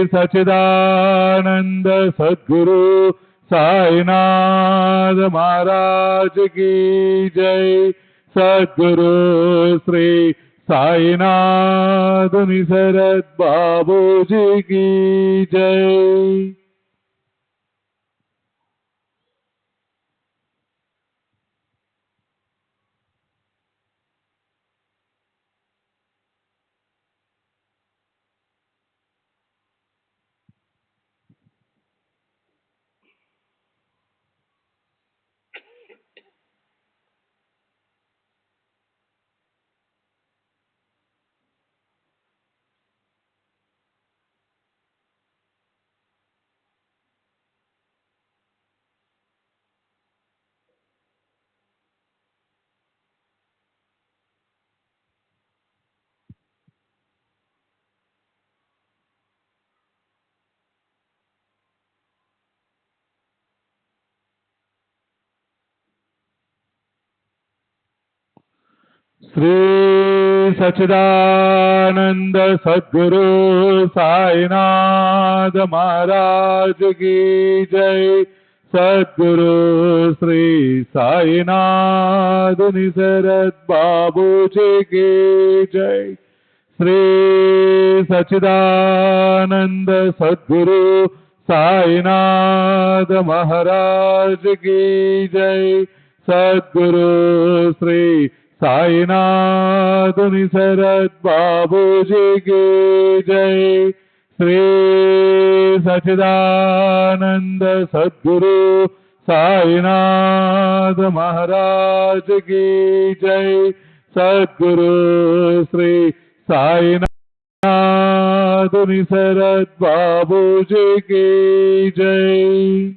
सच्चिदानंद सद्गुरु साईनाथ महाराज की जय। सद्गुरु श्री साईनाथ निसरद बाबूजी की जय। श्री सच्चिदानंद सद्गुरु साईनाथ महाराज की जय। सद्गुरु श्री साईनाथ निसरद बाबूजी की जय। श्री सच्चिदानंद सद्गुरु साईनाथ महाराज की जय। सद्गुरु श्री साईनाथ निसरद बाबूजी की जय। श्री सच्चिदानंद सद्गुरु साईनाथ महाराज की जय। सद्गुरु श्री साईनाथ निसरद बाबूजी की जय।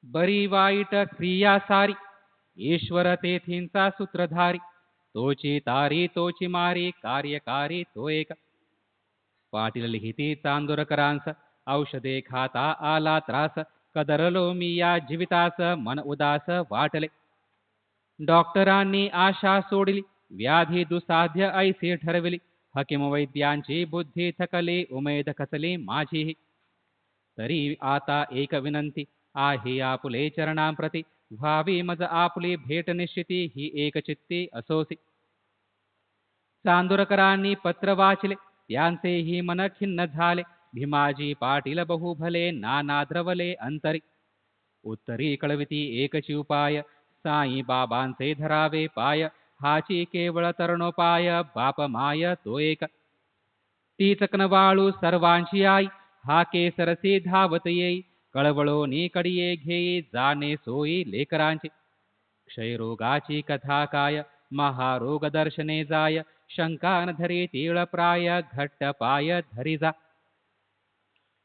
बरी वाईट क्रिया सारी ईश्वर तेथींचा सूत्रधारी तोची तारी तोची मारी कार्यकारी तो एक पाटील लिहिती चांदोरकरांस औषधे खाता आला त्रास कदरलो मी या जीवितास मन उदास वाटले डॉक्टरांनी आशा सोडली व्याधी दुसाध्य ऐसे ठरविली हकीम वैद्यांची बुद्धी थकली उमेद खचली माझी तरी आता एक विनंती आहे आपुले चरणांप्रती व्हावी मज आपली भेट निश्चिती ही एक चित्ती असोसी चांदोरकरांनी पत्र वाचले त्यांचेही मन खिन्न झाले भीमाजी पाटील बहु भले नाना द्रवले अंतरी उत्तरी कळविती एकची उपाय साई बाबांचे धरावे पाय हाची केवळ तरणोपाय बाप माय तो एक ती चकनवाळू सर्वांची आई हा केसरसी धावत येई कळवळोनी कडिये घेई जाणे सोयी लेकरांची क्षयरोगाची कथा काय महारोग दर्शने जाय शंका न धरी तीळ प्राय घट्ट पाय धरी जा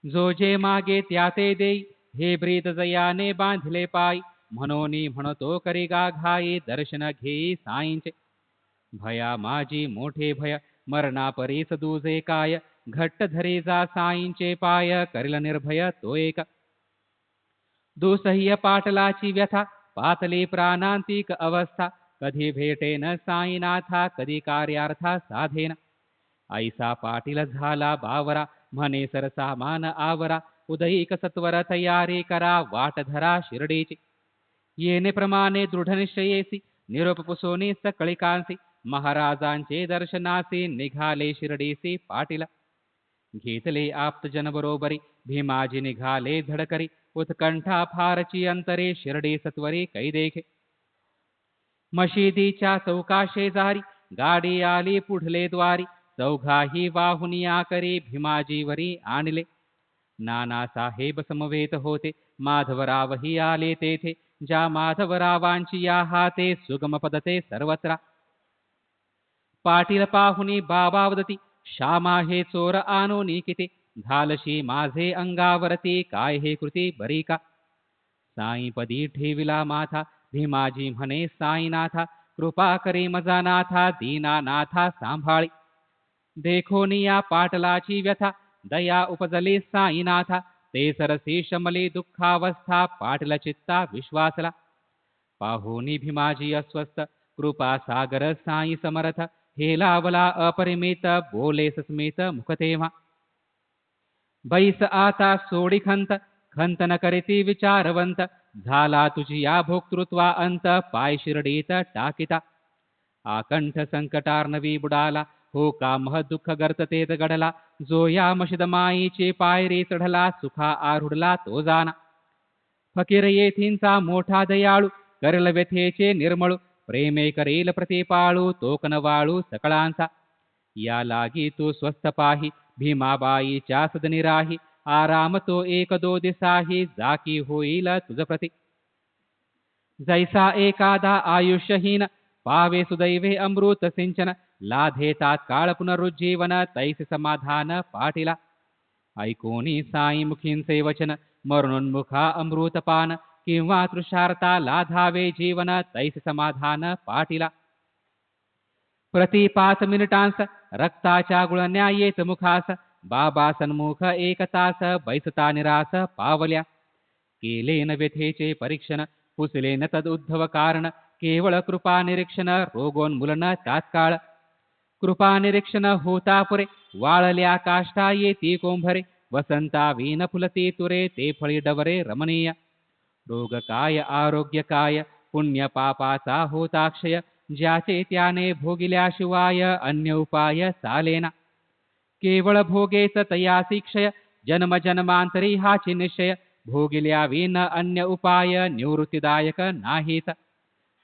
जो जे मागे त्या ते देई हे ब्रीत जयाने बांधले पाय म्हणोनी म्हणतो करी गा घाई दर्शन घेई साईंचे भया माझी मोठे भय मरणा परीस दुजे काय घट्ट धरी जा साईंचे पाय करिल निर्भय तो एक दुसह्य पाटलाची व्यथा पातली प्राणांतिक अवस्था कधी भेटेन साईनाथा कधी कार्यार्था साधेन ऐसा पाटील झाला बावरा म्हणे सरसा मान आवरा उदयिक सत्वर तयारी करा वाट धरा शिर्डीची येणे प्रमाणे दृढ निश्चयेसी निरोप पुसोनी सकळिकांसी महाराजांचे दर्शनासी निघाले शिर्डीसी पाटील घेतले आप्तजन बरोबरी भीमाजी निघाले धडकरी उत्कंठा फारची अंतरे शिर्डी सत्वरी कैदेखे मशिदीच्या चौका शेजारी गाडी आली पुढले द्वारी चौघाही वाहुनिया करी भीमाजीवरी आणले नानासाहेब समवेत होते माधवरावही आले तेथे ज्या माधवरावांची या हाते सुगम पदते सर्वत्र पाटील पाहुनी बाबावदती श्यामा हे चोर आणो निकिते झालशी माझे अंगावरती काय हे कृती बरी का साईपदी ठेविला माथा भीमाजी म्हणे साईनाथा कृपा करी मजा नाथा दीनानाथा सांभाळी देखोनिया पाटलाची व्यथा दया उपजली साईनाथा ते सरसी शमली दुःखावस्था पाटल चित्ता विश्वासला पाहुनी भीमाजी अस्वस्थ कृपा सागर साई समर्थ हेलावला अपरिमित बोले सस्मित मुख तेव्हा बैस आता सोडी खंत खंतन करीती विचारवंत झाला तुझी या भोक्तृत्वा अंत पाय शिर्डीत टाकिता आकंठ संकटार्णवी बुडाला हो का मह दुःख गर्ततेत गडला जो या मशिद माईची पायरी चढला सुखा आरुडला तो जाना फकीर येथींचा मोठा दयाळू करल व्यथेचे निर्मळू प्रेमे करेल प्रतिपाळू तोकनवाळू सकळांचा या लागी तू स्वस्थ पाही भीमाबाईच्या सदनी राही आराम तो एक दो दिसाही जाकी होईल तुझ प्रती जैसा एकादा आयुष्यहीन पावे सुदैवे अमृत सिंचन लाधे तात्काळ पुनरुज्जीवन तैसे समाधान पाटीला ऐकोनी साई मुखींचे वचन मरणोन्मुखा अमृतपान किंवा तृषार्ता लाधावे जीवन तैसे समाधान पाटीला प्रति 5 मिनिटांस रक्ताच्या गुळण्या येत मुखास बाबा सन्मुख एक तास बैसता निरास पावल्या केले न व्यथेचे परीक्षण पुसले न तद उद्धव कारण केवळ कृपा निरीक्षण रोगोन्मूलन तात्काळ कृपा निरीक्षण होता पुरे वाळल्या काष्टा येती कोंभरे वसंता वीन फुलती तुरे ते फळी डवरे रमणीय रोग काय आरोग्य काय पुण्य पापाचा होताक्षय ज्याचे त्याने भोगिल्याशिवाय अन्य उपाय चालेना केवळ भोगेच तयासी क्षय जन्म जन्मांतरी हाची निश्चय भोगिल्या विन अन्य उपाय निवृत्तीदायक नाहीत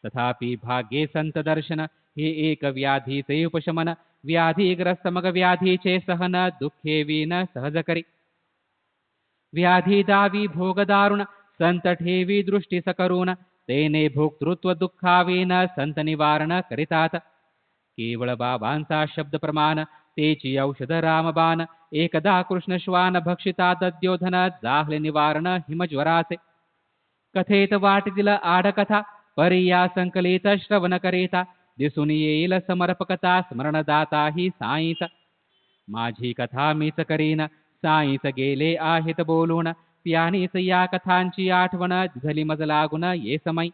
तथापि भाग्ये संत दर्शन हे एक व्याधीचे उपशमन व्याधीग्रस्त मग व्याधीचे सहन दुःखे विन सहज करी व्याधी दावी भोग दारुण संत ठेवी दृष्टी सकरून तेने भोक्तृत्व दुःखाविन संत निवारण करितात केवळ बाबांचा शब्द प्रमाण तेची औषध रामबाण एकदा कृष्ण श्वान भक्षिता दद्योधन जाहले निवारण हिमज्वराचे कथेत वाटीतील आडकथा परिया संकलित श्रवण करिता दिसून येईल समर्पकता स्मरणदाता ही साईच माझी कथा मीच करीन साईच गेले आहेत बोलून त्यानीच या कथांची आठवण झाली मज लागून ये समय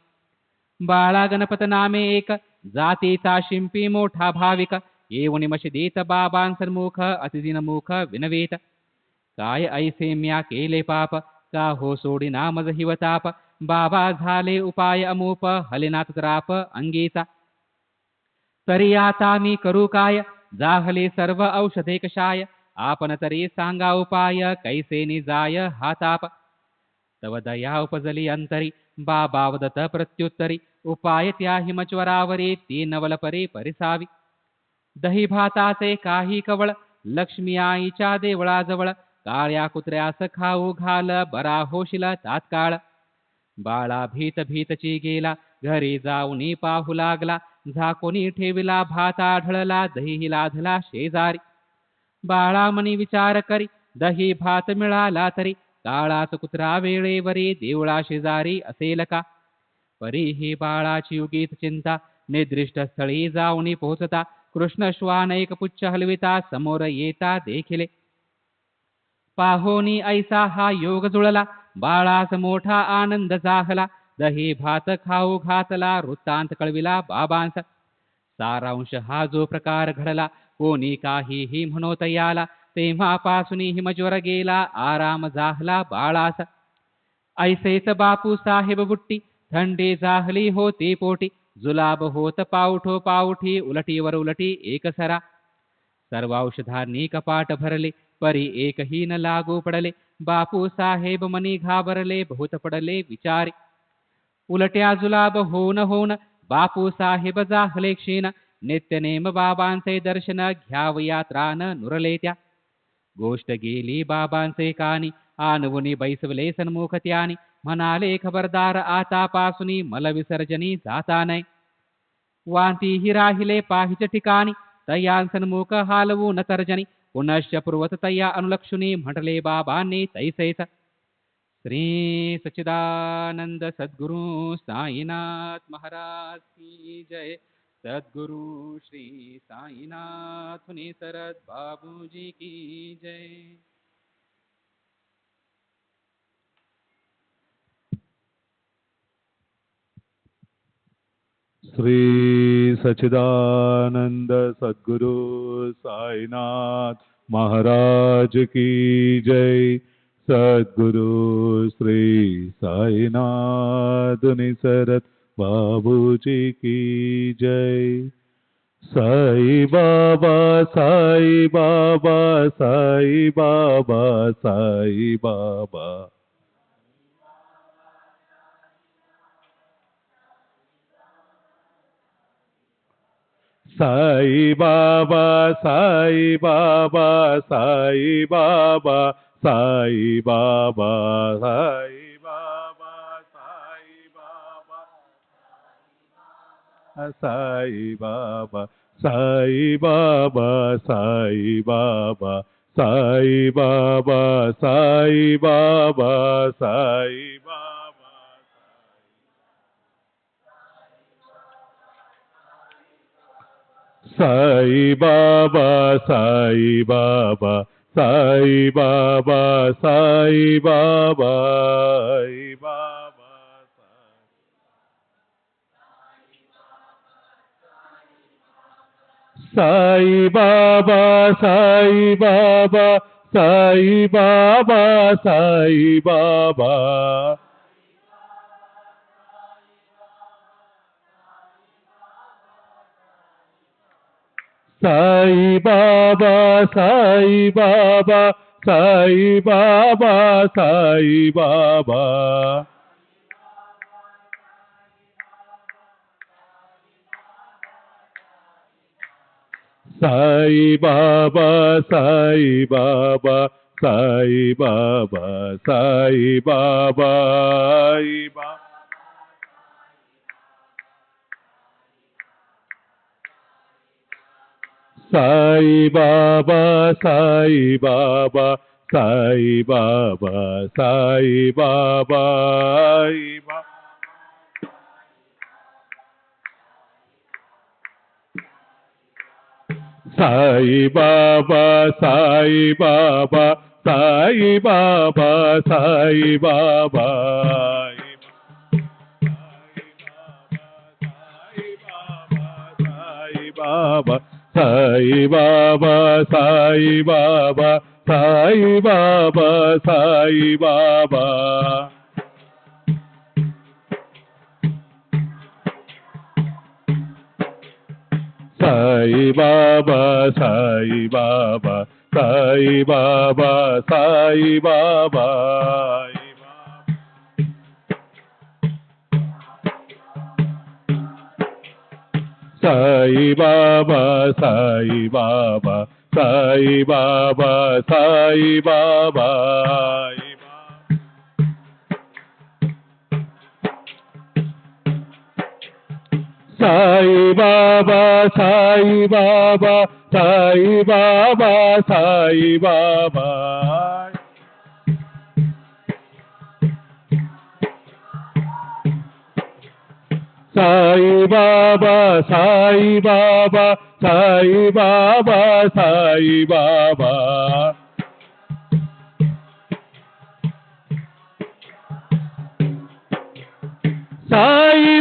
बाळा गणपत नामे एक जातीचा शिंपी मोठा भाविक येऊन मशिदीत बाबांसन्मुख अतिदिनमुख विनवीत काय ऐसे म्या केले पाप का हो सोडी नामज हिवताप बाबा झाले उपाय अमूप हलिनाथ त्राप अंगीचा तरी आता मी करू काय जाहले सर्व औषधे कशाय आपण तरी सांगा उपाय कैसे निजाय हा ताप तव दया उपजली अंतरी बाबा वदत प्रत्युत्तरी उपाय त्या हिमच्वरावरी ती नवलपरी परिसावी दही भाताचे काही कवळ लक्ष्मी आईच्या देवळाजवळ काळ्या कुत्र्यास खाऊ घाल बरा होशील तात्काळ बाळा भीत भीतची गेला घरी जाऊनी पाहू लागला झाकोनी ठेविला भात आढळला दही लाधला शेजारी बाळा मनी विचार करी दही भात मिळाला तरी काळाच कुत्रा वेळेवरी देवळा शेजारी असेल का परी ही बाळाची उगीत चिंता निर्दिष्ट स्थळी जाऊनी पोहोचता कृष्ण श्वान एक पुच्छ हलविता समोर येता देखिले पाहोनी ऐसा हा योग जुळला बाळास मोठा आनंद झाला. दही भात खाऊ घातला, वृत्तांत कळविला बाबांचा. सारांश हा जो प्रकार घडला, कोणी काहीही म्हणोत याला. तेव्हापासून हिमज्वर गेला, आराम झाला बाळास. ऐसेच बापू साहेब बुट्टी, थंडी झाली होती पोटी. जुलाब होत पाऊठो पाऊठी, उलटीवर उलटी एकसरा. सर्व औषधांनी कपाट भरले, परी एकही न लागू पडले. बापू साहेब मनी घाबरले, बहुत पडले विचारी. उलट्या जुलाब होऊन होऊन बापू साहेब जाहले क्षीण. नित्यनेम बाबांचे दर्शन घ्याव यात्रान नुरले त्या. गोष्ट गेली बाबांचे कानी, आणवुनी बैसवले सन्मुख त्यानी. म्हणाले खबरदार आतापासून मल विसर्जनी जाता नाही. वांतीही राहिले पाहिजे ठिकाणी, तया सन्मुख हालवू न तर्जनी. पुनश्च पूर्वत तया अनुलक्षुनी, म्हटले बाबांनी तैसेच. श्री सच्चिदानंद सद्गुरु साईनाथ महाराज की जय. सद्गुरु श्री साईनाथ सरद बाबूजी की जय. श्री सच्चिदानंद सद्गुरु साईनाथ महाराज की जय. सद्गुरु श्री साईनाथ निसरत बाबूजी की जय. साई बाबा साई बाबा साई बाबा साई बाबा. साई बाबा साई बाबा साई बाबा साई बाबा साई बाबा साई बाबा साई बाबा साई बाबा साई बाबा साई बाबा साई बाबा साई बाबा. साई बाबा साई बाबा साई बाबा साई बाबा साई बाबा. साई बाबा साई बाबा साई बाबा साई बाबा. साई बाबा साई बाबा साई बाबा साई बाबा. साई बाबा साई बाबा साई बाबा साई बाबा. साई बाबा साई बाबा साई बाबा साई बाबा. साई बाबा साई बाबा साई बाबा साई बाबा. बाबा Sai Baba Sai Baba Sai Baba Sai Baba. Sai Baba Sai Baba Sai Baba Sai Baba. Sai Baba Sai Baba Sai Baba Sai Baba. Sai Baba Sai Baba Sai Baba Sai Baba. Sai Baba Sai Baba Sai Baba Sai Baba.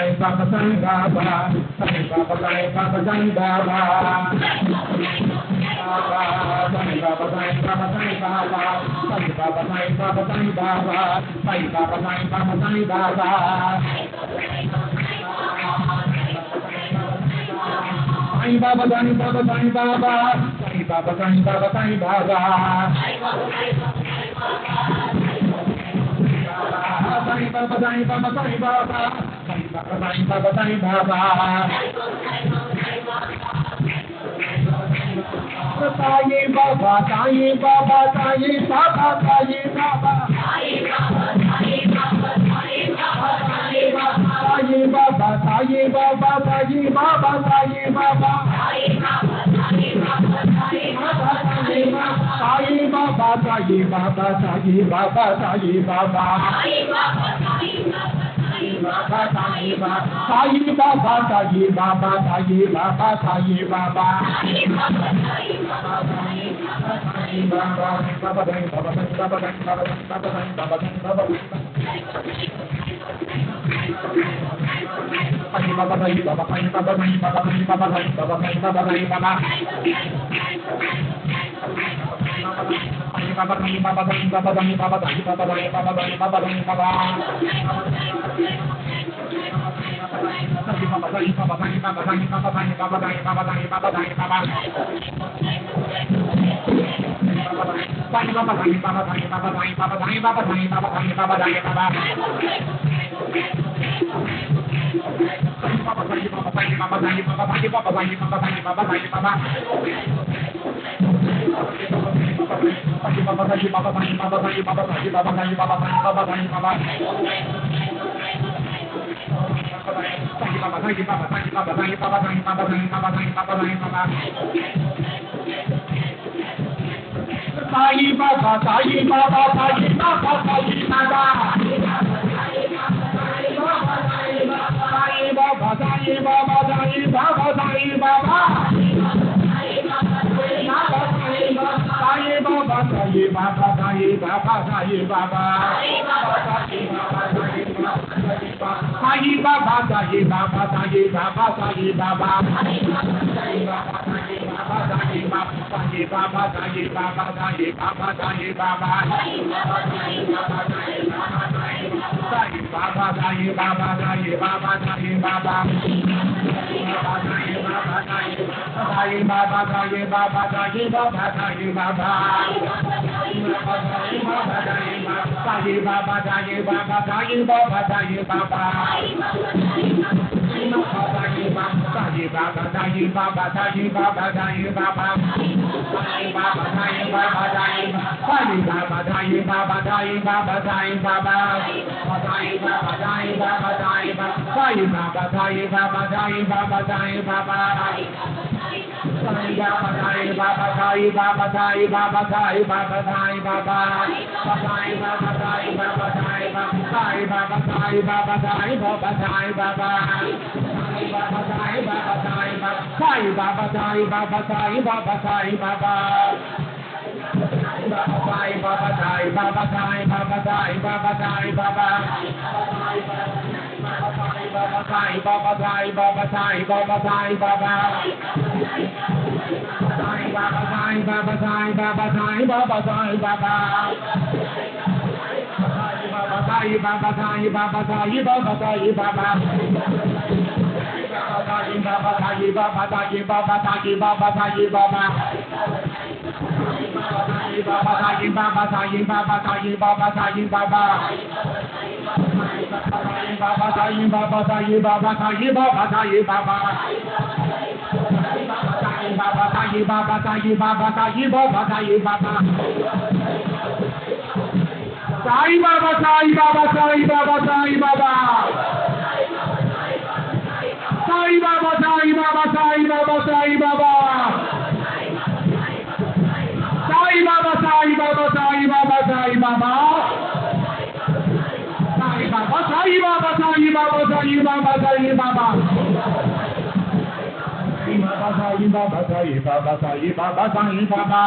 Sai Baba, Sai Baba, Sai Baba, Sai Baba, Sai Baba. Sai Baba, Sai Baba, Sai Baba, Sai Baba, Sai Baba, Sai Baba, Sai Baba, Sai Baba, Sai Baba. Sai Baba, Sai Baba, Sai Baba, Sai Baba, Sai Baba, Sai Baba. Sai Baba, Sai Baba, Sai Baba, Sai Baba, Sai Baba, Sai Baba. Sai Baba, Sai Baba, Sai Baba, Sai Baba. Sai Baba, Sai Baba, Sai Baba, Sai Baba. Sai Baba, Sai Baba, Sai Baba, Sai Baba. Sai Baba, Sai Baba, Sai Baba, Sai Baba. Baba Sai Baba, Sai Baba, Sai Baba, Sai Baba, Sai Baba.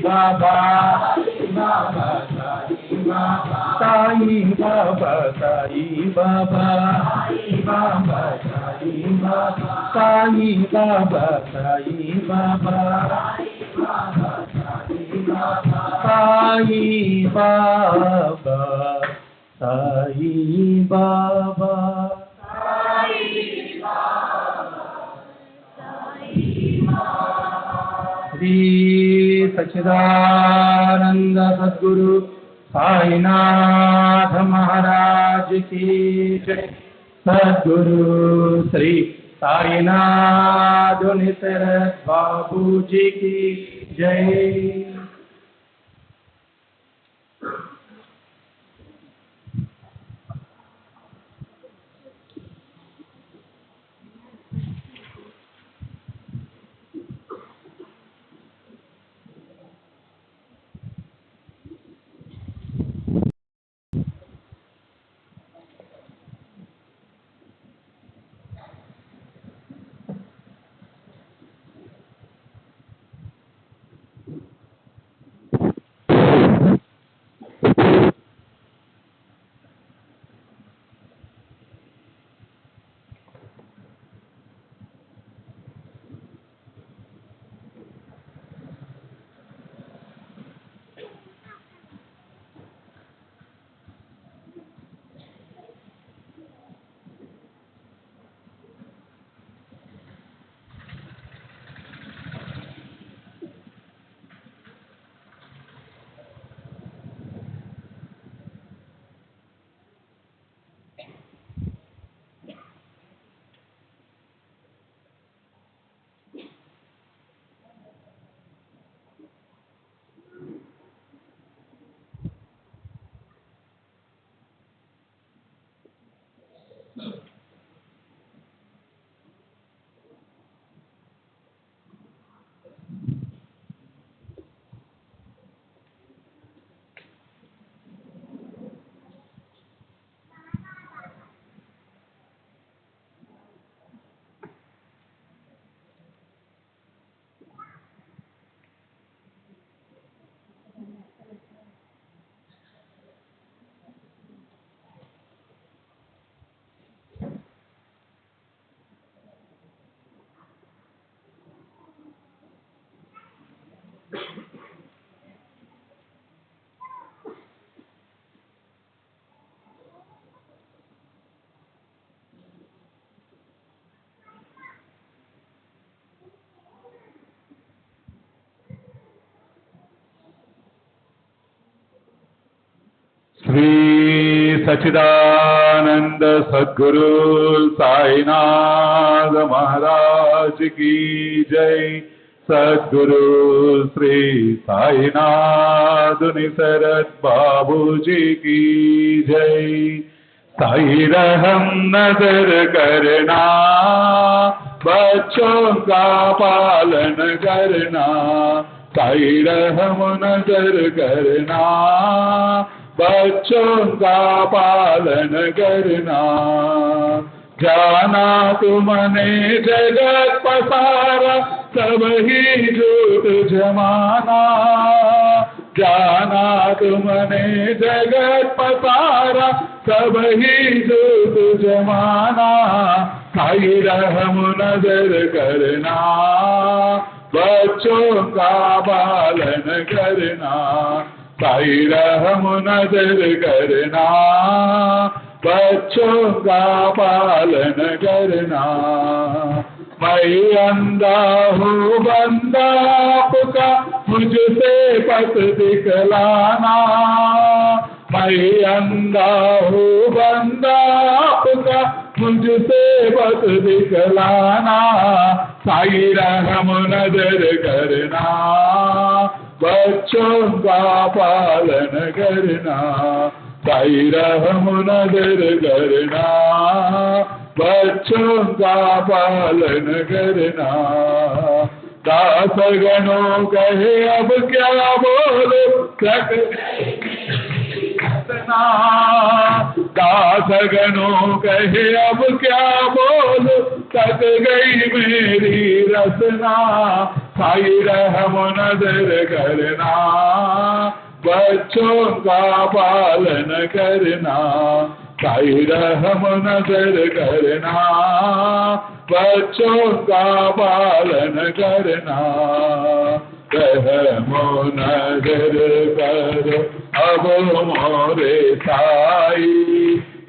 Baba, Sai Baba Sai Baba Sai Baba Sai Baba Sai Baba Sai Baba Sai Baba Shri सच्चिदानंद सद्गुरु साईनाथ महाराज की जय। सद्गुरु श्री साईनाथ निसरत बाबू जी की जय। श्री सच्चिदानंद सद्गुरु साईनाथ महाराज की जय। सद्गुरु श्री साईनाथ निसरत बाबू जी की जय। साई रहम नजर करना, बच्चों का पालन करना। साई रहम नजर करना, बच्चों का पालन करना। जाना तुमने जगत पसारा, सब ही झूठ जमाना। जाना तुमने जगत पसारा, सब ही झूठ जमाना। साई रहम नजर करना, बच्चों का पालन करना। साई रहम नजर करना, बच्चों का पालन करना। मैं अंधा हूँ बंदा आपका, मुझसे पथ दिखलाना। मैं अंधा हूँ बंदा आपका, मुझसे पथ दिखलाना। साई रहम नजर करना, बच्चों का पालन करना। साई रहम नजर करना, बच्चों का पालन करना। दास गणों कहे अब क्या बोलो, दास गणों कहे अब क्या बोलो, तक गई मेरी रसना। साई रहम नजर करना, बच्चों का पालन करना, साई रहम नजर करना, बच्चों का पालन करना, रहमो नजर करो अब मोरे साई,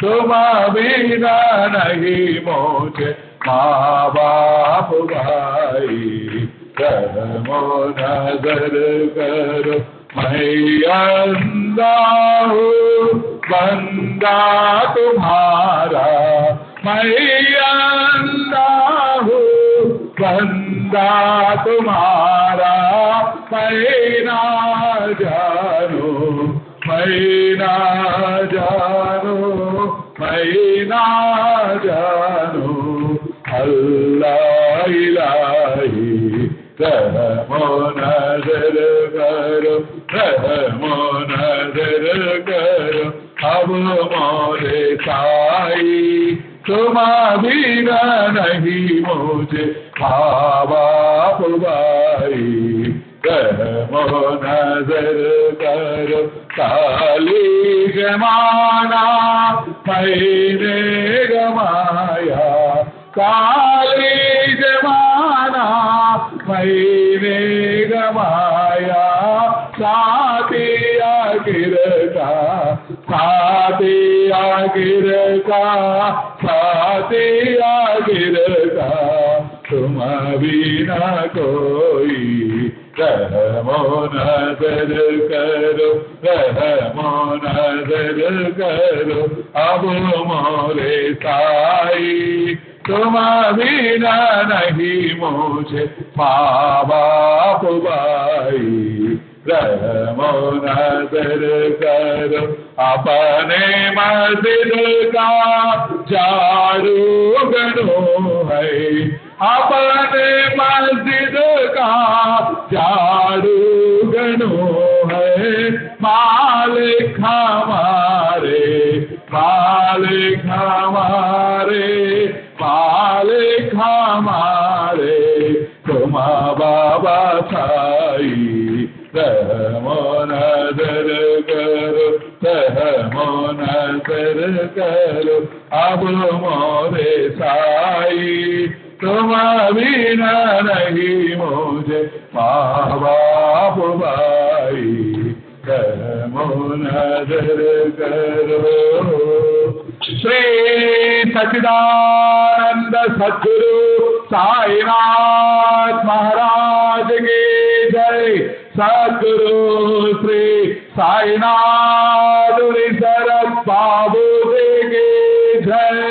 तुम बिना नहीं मुझे माँ बाप भाई, रहमो नजर करो मैं अंधा हूँ बंदा तुम्हारा, मैं अंधा हूँ बंदा तुम्हारा, मैं ना जानू, मैं ना जानू, मैं ना जानू, अल्लाह इलाही, रहमो नजर करो, रहमो नजर करो अब मोरे साई, तुम बिना नहीं मुझे माँ बाप भाई, रहमो नजर करो काली जमाना मैंने गमाया, काली जमाना मैंने गमाया, साथिया गिर का, साथिया गिर का, साथिया गिर का, तुम बिना कोई, रहमो नजर करो, रहमो नजर करो अब मोरे साई, तुम बिना नहीं मुझे माँ बाप भाई, रहमो नजर करो अपने मस्जिद का झाड़ू गनो है, अपने मस्जिद का झाड़ू गनो है, मालिक हमारे, मालिक हमारे, मालिक हमारे, तुम बाबा साई, रहमो नजर करो, रहमो नजर करो अब मोरे साई, तुम बिना नहीं मुझे माँ बाप भाई, रहमो नजर करो। श्री सच्चिदानंद सद्गुरु साईनाथ महाराज की जय, सद्गुरु श्री साईनाथ शरद बाबू जी की जय।